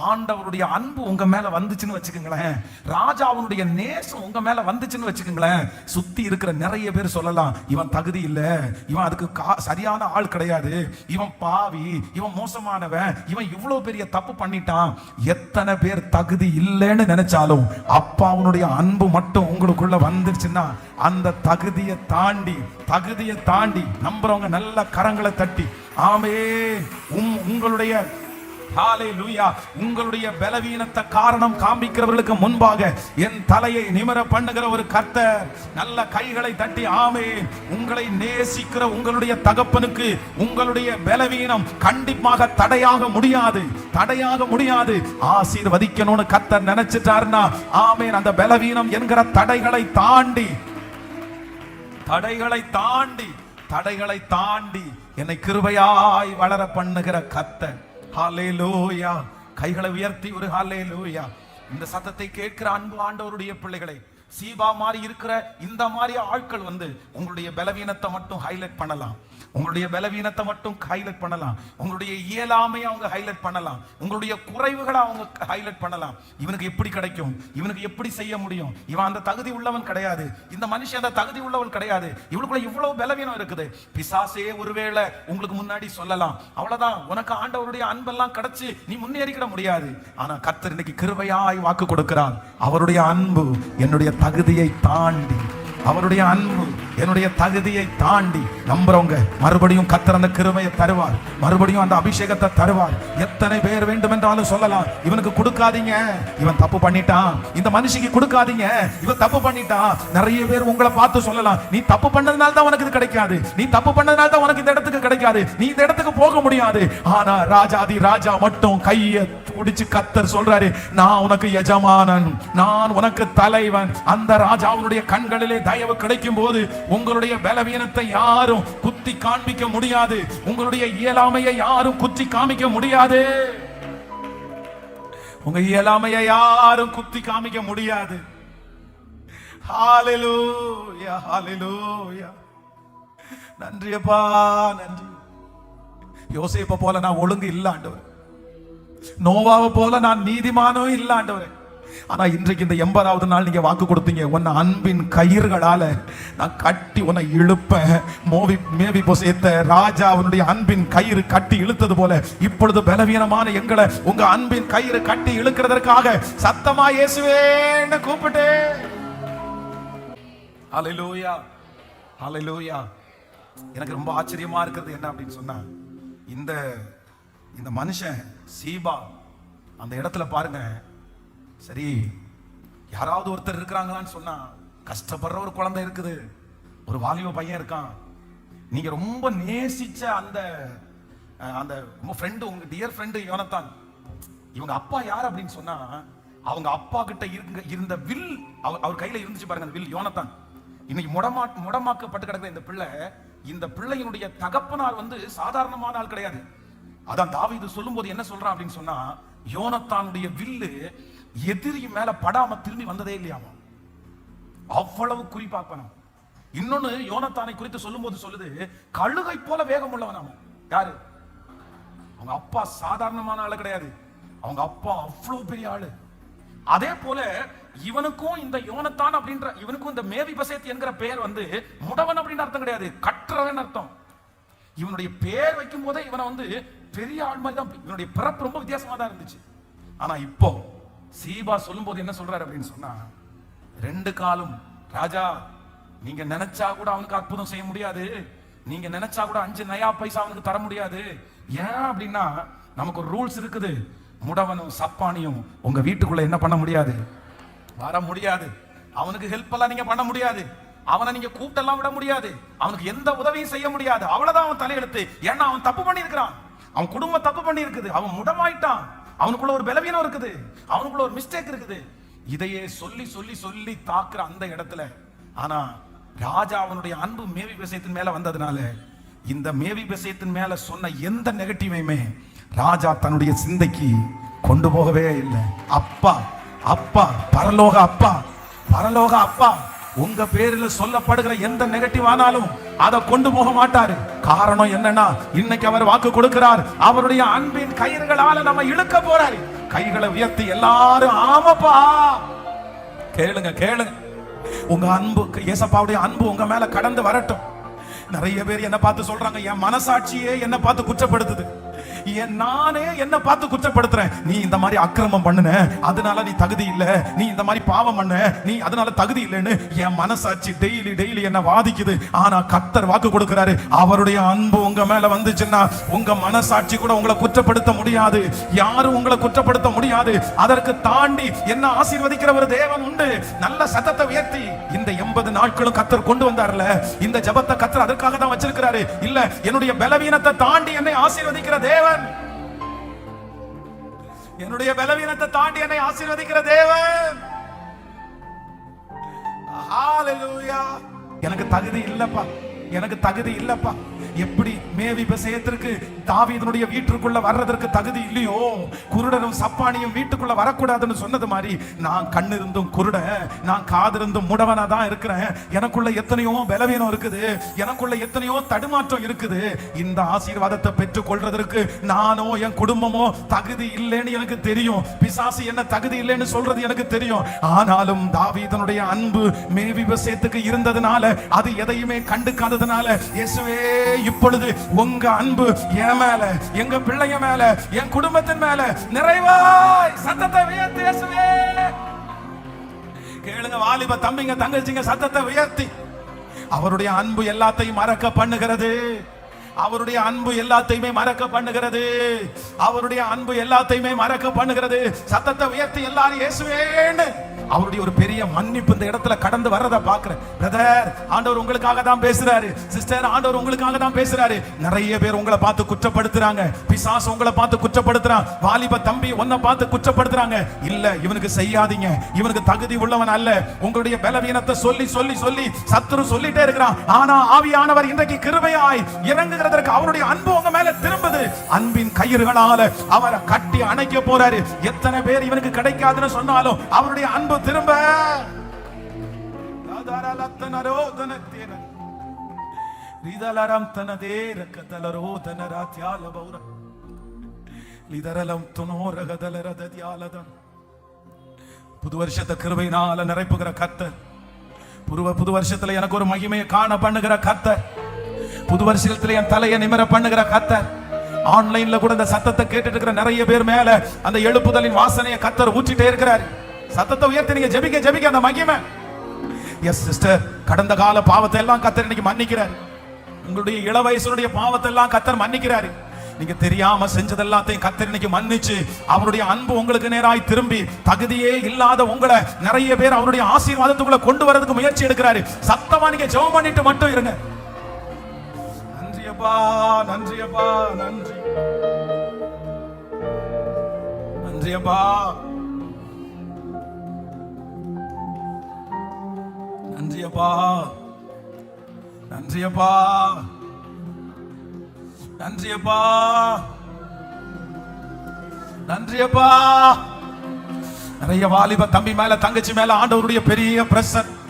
[SPEAKER 1] ஆண்டவருடைய அன்பு உங்க மேல வந்துச்சுன்னு வச்சுக்கோங்களேன், ராஜாவுடைய நேசம் உங்க மேல வந்துச்சுன்னு வச்சுக்கோங்களேன், சுத்தி இருக்கிற நிறைய பேர் சொல்லலாம், இவன் தகுதி இல்ல, இவன் அதுக்கு சரியான ஆள் கிடையாது, இவன் பாவி, இவன் மோசமானவன், இவன் இவ்வளவு பெரிய தப்பு பண்ணிட்டான். எத்தனை பேர் தகுதி இல்லைன்னு நினைச்சாலும் அப்பாவுடைய அன்பு மட்டும் உங்களுக்குள்ள வந்துருச்சுன்னா அந்த தகுதியை தாண்டி நம்புறவங்க நல்ல கரங்களை தட்டி ஆமென். உங்களுடைய ஹalleluya, உங்களுடைய பலவீனத்தை காரணம் காண்பிக்கிறவர்களுக்கு முன்பாக என் தலையை நிமிர பண்ணுகிற ஒரு கர்த்தர். நல்ல கைகளை தட்டி ஆமென். உங்களை நேசிக்கிற உங்களுடைய தகப்பனுக்கு உங்களுடைய பலவீனம் கண்டிப்பாக தடையாக முடியாது. ஆசீர்வதிக்கணும்னு கர்த்தர் நினைச்சிட்டாருன்னா ஆமென், அந்த பலவீனம் என்கிற தடைகளை தாண்டி என்னை கிருபையாய் வளர பண்ணுகிற கர்த்தர். ஹல்லேலூயா. கைகளை உயர்த்தி ஒரு ஹல்லேலூயா. இந்த சத்தத்தை கேட்கிற அன்பு ஆண்டவருடைய பிள்ளைகளை, சீபா மாதிரி இருக்கிற இந்த மாதிரி ஆட்கள் உங்களுடைய பலவீனத்தை மட்டும் ஹைலைட் பண்ணலாம், உங்களுடைய பலவீனத்தை மட்டும் ஹைலைட் பண்ணலாம், உங்களுடைய இயலாமையை அவங்க ஹைலைட் பண்ணலாம், உங்களுடைய குறைவுகளை அவங்க ஹைலைட் பண்ணலாம். இவனுக்கு எப்படி கிடைக்கும், இவனுக்கு எப்படி செய்ய முடியும், இவன் அந்த தகுதி உள்ளவன் கிடையாது, இந்த மனுஷன் அந்த தகுதி உள்ளவன் கிடையாது, இவளுக்குள்ள இவ்வளவு பலவீனம் இருக்குது. பிசாசே ஒருவேளை உங்களுக்கு முன்னாடி சொல்லலாம், அவ்வளவுதான் உனக்கு ஆண்டவருடைய அன்பெல்லாம் கிடைச்சு நீ முன்னேறிக்கிட முடியாது. ஆனா கர்த்தர் இன்னைக்கு கிருபையாய் வாக்கு கொடுக்கிறார். அவருடைய அன்பு என்னுடைய தகுதியை தாண்டி, அவருடைய அன்பு என்னுடைய தகுதியை தாண்டி நம்புறவங்க மறுபடியும் கர்த்தர் அந்த கிருபையை தருவார், மறுபடியும் அந்த அபிஷேகத்தை தருவார். எத்தனை பேர் வேண்டும் என்றாலும் சொல்லலாம், இவனுக்கு கொடுக்காதீங்க, இவன் தப்பு பண்ணிட்டான், இந்த மனுஷிக்கு கொடுக்காதீங்க, இவன் தப்பு பண்ணிட்டான். நிறைய பேர் உங்களை பார்த்து சொல்லலாம், நீ தப்பு பண்ணதுனால தான் உனக்கு இது கிடைக்காது, நீ தப்பு பண்ணதுனால தான் உனக்கு இந்த இடத்துக்கு கிடைக்காது, நீ இந்த இடத்துக்கு போக முடியாது. ஆனா ராஜாதி ராஜா மட்டும் கையை பிடிச்சு கர்த்தர் சொல்றாரு, நான் உனக்கு எஜமானன், நான் உனக்கு தலைவன். அந்த ராஜாவுடைய கண்களிலே தயவு கிடைக்கும் போது உங்களுடைய பலவீனத்தை யாரும் குத்தி காண்பிக்க முடியாது, உங்களுடைய இயலாமையை யாரும் குத்தி காமிக்க முடியாது, உங்க இயலாமையை யாரும் குத்தி காமிக்க முடியாது. ஹalleluya, ஹalleluya. நன்றி அப்பா, நன்றி. யோசேப்பை போல நான் ஒழுங்கு இல்ல ஆண்டவரே, நோவாவை போல நான் நீதிமானோ இல்ல ஆண்டவரே. ஆனா இன்றைக்கு இந்த 80வது நாள் நீங்க வாக்கு கொடுத்தீங்க, உன்னை அன்பின் கயிறுகளால நான் கட்டி உன்னை இழுப்பேன். மேவிபோசேத்தை ராஜா அவனுடைய அன்பின் கயிறு கட்டி இழுத்தது போல இப்பொழுது பலவீனமான எங்களை உங்க அன்பின் கயிறு கட்டி இழுக்கிறதற்காக சத்தமா இயேசுவேன்னு கூப்பிட்டு ஹல்லேலூயா, ஹல்லேலூயா. எனக்கு ரொம்ப ஆச்சரியமா இருக்கிறது என்ன அப்படின்னு சொன்னா, இந்த இந்த மனுஷன் சீபா அந்த இடத்துல பாருங்க, சரி யாராவது ஒருத்தர் இருக்கிறாங்களான்னு சொன்னா, கஷ்டப்படுற ஒரு குழந்தை இருக்குது, ஒரு வாலிப பையன் இருக்கான், நீங்க ரொம்ப நேசிச்ச அந்த அந்த உங்க ஃப்ரெண்டு, உங்க டியர் ஃப்ரெண்டு யோனத்தான், இவங்க அப்பா யார் அப்படின்னு சொன்னா, அவங்க அப்பா கிட்ட இருந்த வில் அவர் கையில இருந்துச்சு பாருங்க, அந்த வில் யோனத்தான். இன்னைக்கு முடமாக்கப்பட்டு கிடக்கிற இந்த பிள்ளை, இந்த பிள்ளையினுடைய தகப்பனார் சாதாரணமான ஆள் கிடையாது. அதான் தாவீது சொல்லும்போது என்ன சொல்றான் அப்படின்னு சொன்னா, யோனத்தானுடைய வில்லு எதிரி மேல படாம திரும்பி வந்ததே இல்லையாமா, அவ்வளவு குறிப்பாக்கணும். இன்னொன்னு யோனத்தானை குறித்து சொல்லும்போது சொல்லுது, கழுகை போல வேகம் உள்ளவனாமா. யாரு? அவங்க அப்பா சாதாரணமான ஆளு கிடையாது, அவங்க அப்பா அவ்வளவு பெரிய ஆளு. அதே போல இவனுக்கும் இந்த யோனத்தான் அப்படின்ற இவனுக்கும் இந்த மேவிபசேத் என்கிற பெயர் முடவன் அப்படின்னு அர்த்தம் கிடையாது, கற்றவன் அர்த்தம். இவனுடைய பேர் வைக்கும் போதே இவனை பெரிய ஆள் மாதிரி தான், இவனுடைய பிறப்பு ரொம்ப வித்தியாசமா தான் இருந்துச்சு. ஆனா இப்போ சீபா சொல்லும் போது என்ன சொல்றாரு அப்படின்னு சொன்னா, 2 காலும் ராஜா, நீங்க நினைச்சா கூட அவனுக்கு அற்புதம் செய்ய முடியாது, நீங்க நினைச்சா கூட 5 நயா பைசா அவனுக்கு தர முடியாது. ஏன் அப்படின்னா நமக்கு ஒரு ரூல்ஸ் இருக்குது, முடவனும் சப்பானியும் உங்க வீட்டுக்குள்ள என்ன பண்ண முடியாது, வர முடியாது. அவனுக்கு ஹெல்ப் எல்லாம் நீங்க பண்ண முடியாது, அவனை நீங்க கூட்டெல்லாம் விட முடியாது, அவனுக்கு எந்த உதவியும் செய்ய முடியாது. அவ்வளவுதான் அவன் தலையெழுத்து. ஏன்னா அவன் தப்பு பண்ணி இருக்கிறான், அவன் குடும்பம் தப்பு பண்ணி இருக்குது, அவன் முடமாயிட்டான், அவனுக்குள்ள ஒரு பலவீனம் இருக்குது, அவனுக்குள்ள ஒரு மிஸ்டேக் இருக்குது. இதையே சொல்லி சொல்லி சொல்லி தாக்குற அந்த இடத்துல, ஆனா ராஜா அவனுடைய அன்பு மேவிபசேத்தின் மேல வந்ததுனால, இந்த மேவிபசேத்தின் மேல சொன்ன எந்த நெகட்டிவையுமே ராஜா தன்னுடைய சிந்தைக்கு கொண்டு போகவே இல்லை. அப்பா, அப்பா, பரலோக அப்பா, பரலோக அப்பா உங்க பேரில் சொல்லப்படுகிற எந்த நெகட்டிவ் ஆனாலும் அதை கொண்டு போக மாட்டாரு. காரணம் என்னன்னா, இன்னைக்கு அவர் வாக்கு கொடுக்கிறார், அவருடைய அன்பின் கயிறுகளால நம்ம இழுக்க போறாரு. கைகளை உயர்த்தி எல்லாரும் ஆமாப்பா கேளுங்க, கேளுங்க. உங்க அன்பு, ஏசப்பாவுடைய அன்பு உங்க மேல கடந்து வரட்டும். நிறைய பேர் என்ன பார்த்து சொல்றாங்க, என் மனசாட்சியே என்ன பார்த்து குற்றப்படுத்துது, நானே என்ன பார்த்து குற்றப்படுத்துறேன், நீ இந்த மாதிரி அக்கிரமம் பண்ணுன அதனால நீ தகுதி இல்ல, நீ இந்த மாதிரி பாவம் பண்ண நீ அதனால தகுதி இல்லைன்னு என் மனசாட்சி டெய்லி டெய்லி என்ன வாதிக்குது. ஆனா கர்த்தர் வாக்கு கொடுக்கிறாரு, அவருடைய அன்பு உங்க மேல வந்துச்சுன்னா உங்க மனசாட்சி கூட உங்களை குற்றப்படுத்த முடியாது, யாரும் உங்களை குற்றப்படுத்த முடியாது. அதற்கு தாண்டி என்ன ஆசீர்வதிக்கிற ஒரு தேவன் உண்டு. நல்ல சத்தத்தை உயர்த்தி இந்த 80 நாட்களும் கர்த்தர் கொண்டு வந்தார்ல, இந்த ஜெபத்தை கர்த்தர் அதற்காக தான் வச்சிருக்கிறாரு. இல்ல என்னுடைய பலவீனத்தை தாண்டி என்னை ஆசீர்வதிக்கிற தேவன், என்னுடைய பலவீனத்தை தாண்டி என்னை ஆசீர்வதிக்கிற தேவன். ஹalleluya. எனக்கு தகுதி இல்லப்பா, எனக்கு தகுதி இல்லப்பா. எப்படி மேவிபசேத்திற்கு தாவீதுடைய வீட்டுக்குள்ள வர்றதற்கு தகுதி இல்லையோ, குருடரும் சப்பானியும் வீட்டுக்குள்ள வரக்கூடாதுன்னு சொன்னது மாதிரி, நான் கண்ணு இருந்தும் குருட, நான் காது இருந்தும் முடவனா தான் இருக்கிறேன். எனக்குள்ள எத்தனையோ பலவீனம் இருக்குது, எனக்குள்ள எத்தனையோ தடுமாற்றம் இருக்குது. இந்த ஆசீர்வாதத்தை பெற்றுக் கொள்றதற்கு நானோ என் குடும்பமோ தகுதி இல்லைன்னு எனக்கு தெரியும். பிசாசு என்ன தகுதி இல்லைன்னு சொல்றது எனக்கு தெரியும். ஆனாலும் தாவீதனுடைய அன்பு மேவிபசேத்துக்கு இருந்ததுனால, அது எதையுமே கண்டுக்காததுனால, இயேசுவே இப்பொழுது உங்க அன்பு என் மேல, எங்க பிள்ளைங்க மேல, என் குடும்பத்தின் மேல நிறைவாய் சத்தத்தை உயர்த்தி இயேசுவே. கேளுங்க வாலிப தம்பிங்க தங்கச்சிங்க, சத்தத்தை உயர்த்தி. அவருடைய அன்பு எல்லாத்தையும் மறக்க பண்ணுகிறது, அவருடைய அன்பு எல்லாத்தையுமே மறக்க பண்ணுகிறது, அவருடைய அன்பு எல்லாத்தையுமே மறக்க பண்ணுகிறது. சத்தத்தை உயர்த்தி எல்லாரும் இயேசுவேன்னு அவருடைய ஒரு பெரிய மன்னிப்பு இந்த இடத்துல கடந்து வர்றத பாக்குறேன். பிரதர், ஆண்டவர் உங்களுக்காக தான் பேசுறாரு. சிஸ்டர், ஆண்டவர் உங்களுக்காக தான் பேசுறாரு. நிறைய பேர் உங்களை பார்த்து குற்றப்படுத்துறாங்க, பிசாசு உங்களை பார்த்து குற்றப்படுத்துறான், வாலிப தம்பி உன்னை பார்த்து குற்றப்படுத்துறாங்க. இல்ல, இவனுக்கு செய்யாதீங்க, இவனுக்கு தகுதி உள்ளவன் அல்ல. உங்களுடைய பலவீனத்தை சொல்லி சொல்லி சொல்லி சத்துரு சொல்லிட்டே இருக்கிறான். ஆனா ஆவியானவர் இன்றைக்கு கிருபையாய் இறங்குகிறதற்கு அவருடைய அன்பு உங்க மேல திரும்புது. அன்பின் கயிறுகளால அவரை கட்டி அணைக்க போறாரு. எத்தனை பேர் இவனுக்கு கிடைக்காதுன்னு சொன்னாலும் அவருடைய அன்பு திரும்ப. புது வருஷத்தை கிருபையினால நிறைப்புகிற கர்த்தர், புது வருஷத்துல எனக்கு ஒரு மகிமையை காண பண்ணுகிற கர்த்தர், புது வருஷத்துல என் தலையை நிமிர பண்ணுகிற கர்த்தர். ஆன்லைன்ல கூட இந்த சத்தத்தை கேட்டுட்டு இருக்கிற நிறைய பேர் மேல அந்த எழுப்புதலின் வாசனையை கர்த்தர் ஊற்றிட்டே இருக்கிறார். சத்தத்தை உயர்த்தி நீங்க ஜெபிக்க ஜெபிக்க அந்த மகிமை எஸ் சிஸ்டர், கடந்த கால பாவத்தை எல்லாம் கர்த்தர் இன்னைக்கு மன்னிக்கிறார். உங்களுடைய இள வயசுடைய பாவத்தை எல்லாம் கர்த்தர் மன்னிக்கிறாரு. நீங்க தெரியாம செஞ்சது எல்லாத்தையும் கர்த்தர் இன்னைக்கு மன்னிச்சு அவருடைய அன்பு உங்களுக்கு நேராய் திரும்பி தகுதியே இல்லாத உங்களை நிறைய பேர் அவருடைய ஆசீர்வாதத்துக்குள்ள கொண்டு வரதுக்கு முயற்சி எடுக்கிறாரு. சத்தமா நீங்க ஜெபம் பண்ணிட்டு மட்டும் இருங்க. நன்றி அப்பா, நன்றி அப்பா, நன்றி நன்றி அப்பா, நன்றி அப்பா, நன்றி அப்பா, நன்றி அப்பா, நன்றி அப்பா. நிறைய வாலிப தம்பி மேல தங்கச்சி மேல ஆண்டவருடைய பெரிய பிரசன்னம்.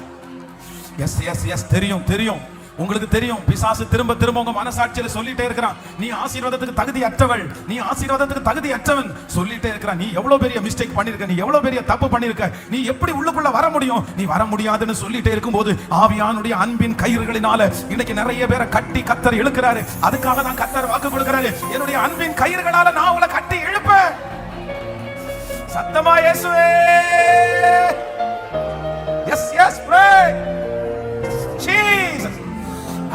[SPEAKER 1] எஸ் எஸ் எஸ், தெரியும் தெரியும், உங்களுக்கு தெரியும். பிசாசு திரும்ப திரும்ப உங்க மனசாட்சியில சொல்லிட்டே இருக்கிறான், நீ ஆசீர்வாதத்துக்கு தகுதி அற்றவள், நீ ஆசீர்வாதத்துக்கு தகுதி அற்றவன் சொல்லிட்டே இருக்கிறான். நீ எவ்வளவு பெரிய மிஸ்டேக் பண்ணிருக்க, நீ எவ்வளவு பெரிய தப்பு பண்ணிருக்க, நீ எப்படி உள்ளுக்குள்ள வர முடியும், நீ வர முடியாதுன்னு சொல்லிட்டே இருக்கும்போது ஆவியானுடைய அன்பின் கயிறுகளினால இன்னைக்கு நிறைய பேரை கட்டி கர்த்தர் இழுக்கிறாரு. அதுக்காக தான் கர்த்தர் வாக்கு கொடுக்கிறாரு, என்னுடைய அன்பின் கயிறுகளால நான் உங்களை கட்டி இழுப்பேன். சத்தமா இயேசுவே. Yes yes, pray Jesus.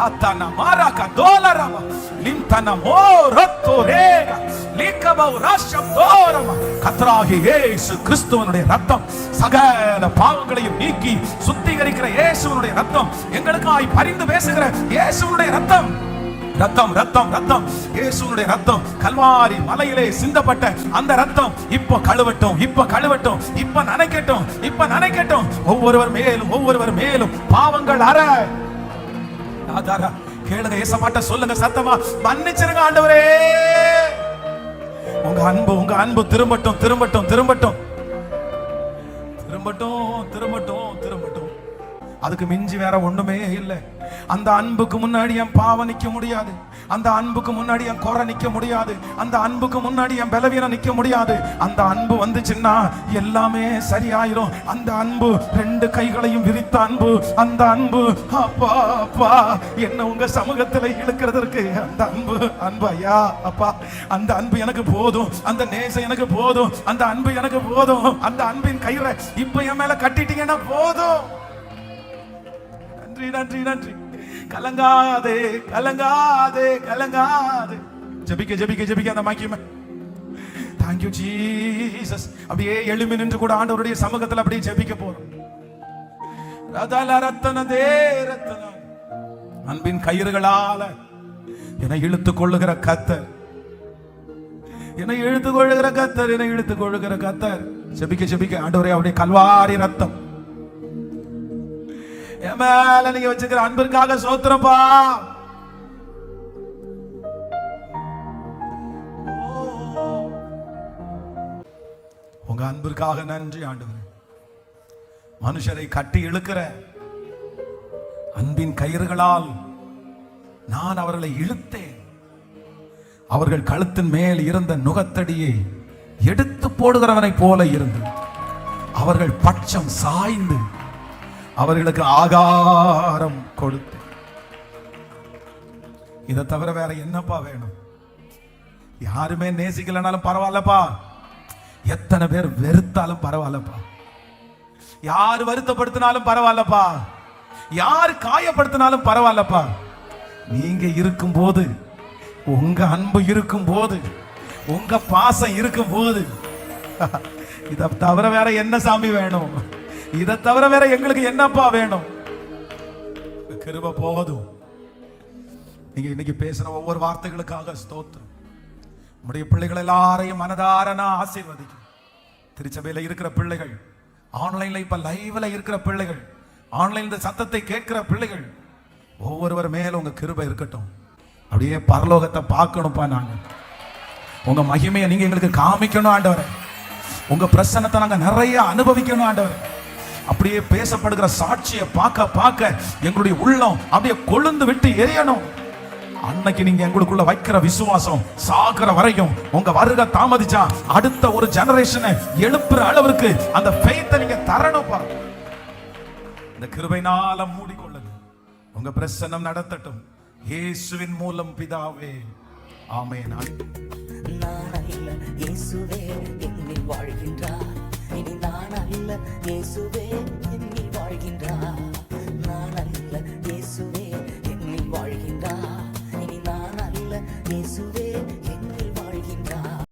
[SPEAKER 1] Atana maraka dolarama limtana morotorega likaba urasham dorama. கர்த்தராகிய இயேசு கிறிஸ்துவினுடைய ரத்தம் சகல பாவங்களையும் நீக்கி சுத்திகரிக்கிற இயேசுவினுடைய ரத்தம், எங்களுக்காய் பரிந்து பேசுகிற இயேசுவினுடைய ரத்தம், ரத்தம் ரத்தம் ரத்தம், இயேசுவினுடைய ரத்தம் கல்வாரி மலையிலே சிந்தப்பட்ட அந்த ரத்தம் இப்ப கழுவட்டும், இப்ப கழுவட்டும், இப்ப நனைக்கட்டும், இப்ப நனைக்கட்டும். ஒவ்வொருவர் மேலும் பாவங்கள் அற ஆதாரா கேளுங்க. ஏசமாட்ட சொல்லுங்க சத்தமா, மன்னிச்சிருங்க ஆண்டவரே. உங்க அன்பு திரும்பட்டும் திரும்பட்டும் திரும்பட்டும் திரும்பட்டும் திரும்பட்டும் திரும்பட்டும். அதுக்கு மிஞ்சி வேற ஒண்ணுமே இல்லை. அந்த அன்புக்கு முன்னாடி என் பாவம் நிக்க முடியாது, அந்த அன்புக்கு முன்னாடி என் குறை நிக்க முடியாது, அந்த அன்புக்கு முன்னாடி என் பலவீனம் நிக்க முடியாது. அந்த அன்பு வந்துச்சுன்னா எல்லாமே சரியாயிரும். அந்த அன்பு ரெண்டு கைகளையும் விரித்த அன்பு, அந்த அன்பு அப்பா அப்பா என்ன உங்க சமூகத்துல இழுக்கிறதற்கு அந்த அன்பு ஐயா அப்பா, அந்த அன்பு எனக்கு போதும், அந்த நேசம் எனக்கு போதும், அந்த அன்பு எனக்கு போதும். அந்த அன்பின் கயிறை இப்ப என் மேல கட்டிட்டீங்கன்னா போதும். நன்றி நன்றி நன்றி. கலங்காதே கலங்காதே கலங்காதே. ஜெபிக்க ஜெபிக்க ஜெபிக்க அந்த மாக்கியமே. Thank you Jesus. அப்படியே எழும்பி நின்று கூட ஆண்டவருடைய சமூகத்துல அப்படியே ஜெபிக்க போறோம். ரதல ரத்தன தே ரத்தன அன்பின் கயிறுகளால என்னை இழுத்துக் கொள்ளுகிற கர்த்தர், என்னை இழுத்துக் கொள்ளுகிற கர்த்தர், என்னை இழுத்துக் கொள்ளுகிற கர்த்தர். ஜெபிக்க ஜெபிக்க ஆண்டவரே அவருடைய கல்வாரி ரத்தம் என் மேல நீங்க வச்சுக்கிற அன்பிற்காக சோத்திரப்பா. உங்க அன்பிற்காக நன்றி ஆண்டவரே. மனுஷரை கட்டி இழுக்கிற அன்பின் கயிறுகளால் நான் அவர்களை இழுத்தேன். அவர்கள் கழுத்தின் மேல் இருந்த நுகத்தடியை எடுத்து போடுகிறவனை போல இருந்து அவர்கள் பட்சம் சாய்ந்து அவர்களுக்கு ஆகாரம் கொடுத்து. இதை தவிர வேற என்னப்பா வேணும்? யாருமே நேசிக்கலனாலும் பரவாயில்லப்பா, எத்தனை பேர் வெறுத்தாலும் பரவாயில்லப்பா, யாரு வருத்தப்படுத்தினாலும் பரவாயில்லப்பா, யாரு காயப்படுத்தினாலும் பரவாயில்லப்பா. நீங்க இருக்கும் போது, உங்க அன்பு இருக்கும் போது, உங்க பாசம் இருக்கும் போது, இதை தவிர வேற என்ன சாமி வேணும்? இதை தவிர வேற எங்களுக்கு என்னப்பா வேணும்? கிருபை போதும். நீங்க இன்னைக்கு பேசுற ஒவ்வொரு வார்த்தைகளுக்காக ஸ்தோத்திரம். நம்முடைய பிள்ளைகள் எல்லாரையும் மனதார நான் ஆசீர்வதிக்கும். திருச்சபையில இருக்கிற பிள்ளைகள், ஆன்லைன்ல இப்ப லைவ்ல இருக்கிற பிள்ளைகள், ஆன்லைன்ல சத்தத்தை கேட்கிற பிள்ளைகள், ஒவ்வொருவர் மேல உங்க கிருபை இருக்கட்டும். அப்படியே பரலோகத்தை பார்க்கணும்ப்பா. நாங்க உங்க மகிமையை நீங்க எங்களுக்கு காமிக்கணும் ஆண்டவரே. உங்க பிரசன்னத்தை நாங்க நிறைய அனுபவிக்கணும் ஆண்டவரே. அப்படியே பேசப்படுகிற சாட்சியை பார்க்க பார்க்க எங்களுடைய உள்ளம் அப்படியே கொழுந்து விட்டு எரியணும். அன்னைக்கு நீங்க எங்களுக்குள்ள வைக்கிற விசுவாசம் சாகிற வரைக்கும், உங்க வருகை தாமதிச்சா அடுத்த ஒரு ஜெனரேஷனை எழுப்புற அளவுக்கு அந்த ஃபெய்த்தை நீங்க தரணும்ப்பா. இந்த கிருபையினால மூடிக்கொள்ளுங்க. உங்க பிரசன்னம் நடத்தட்டும் இயேசுவின் மூலம் பிதாவே, ஆமென்.
[SPEAKER 2] நான் அல்ல இயேசுவே என்னில் வாழ்கின்றார், இனி நான் அல்ல இயேசுவே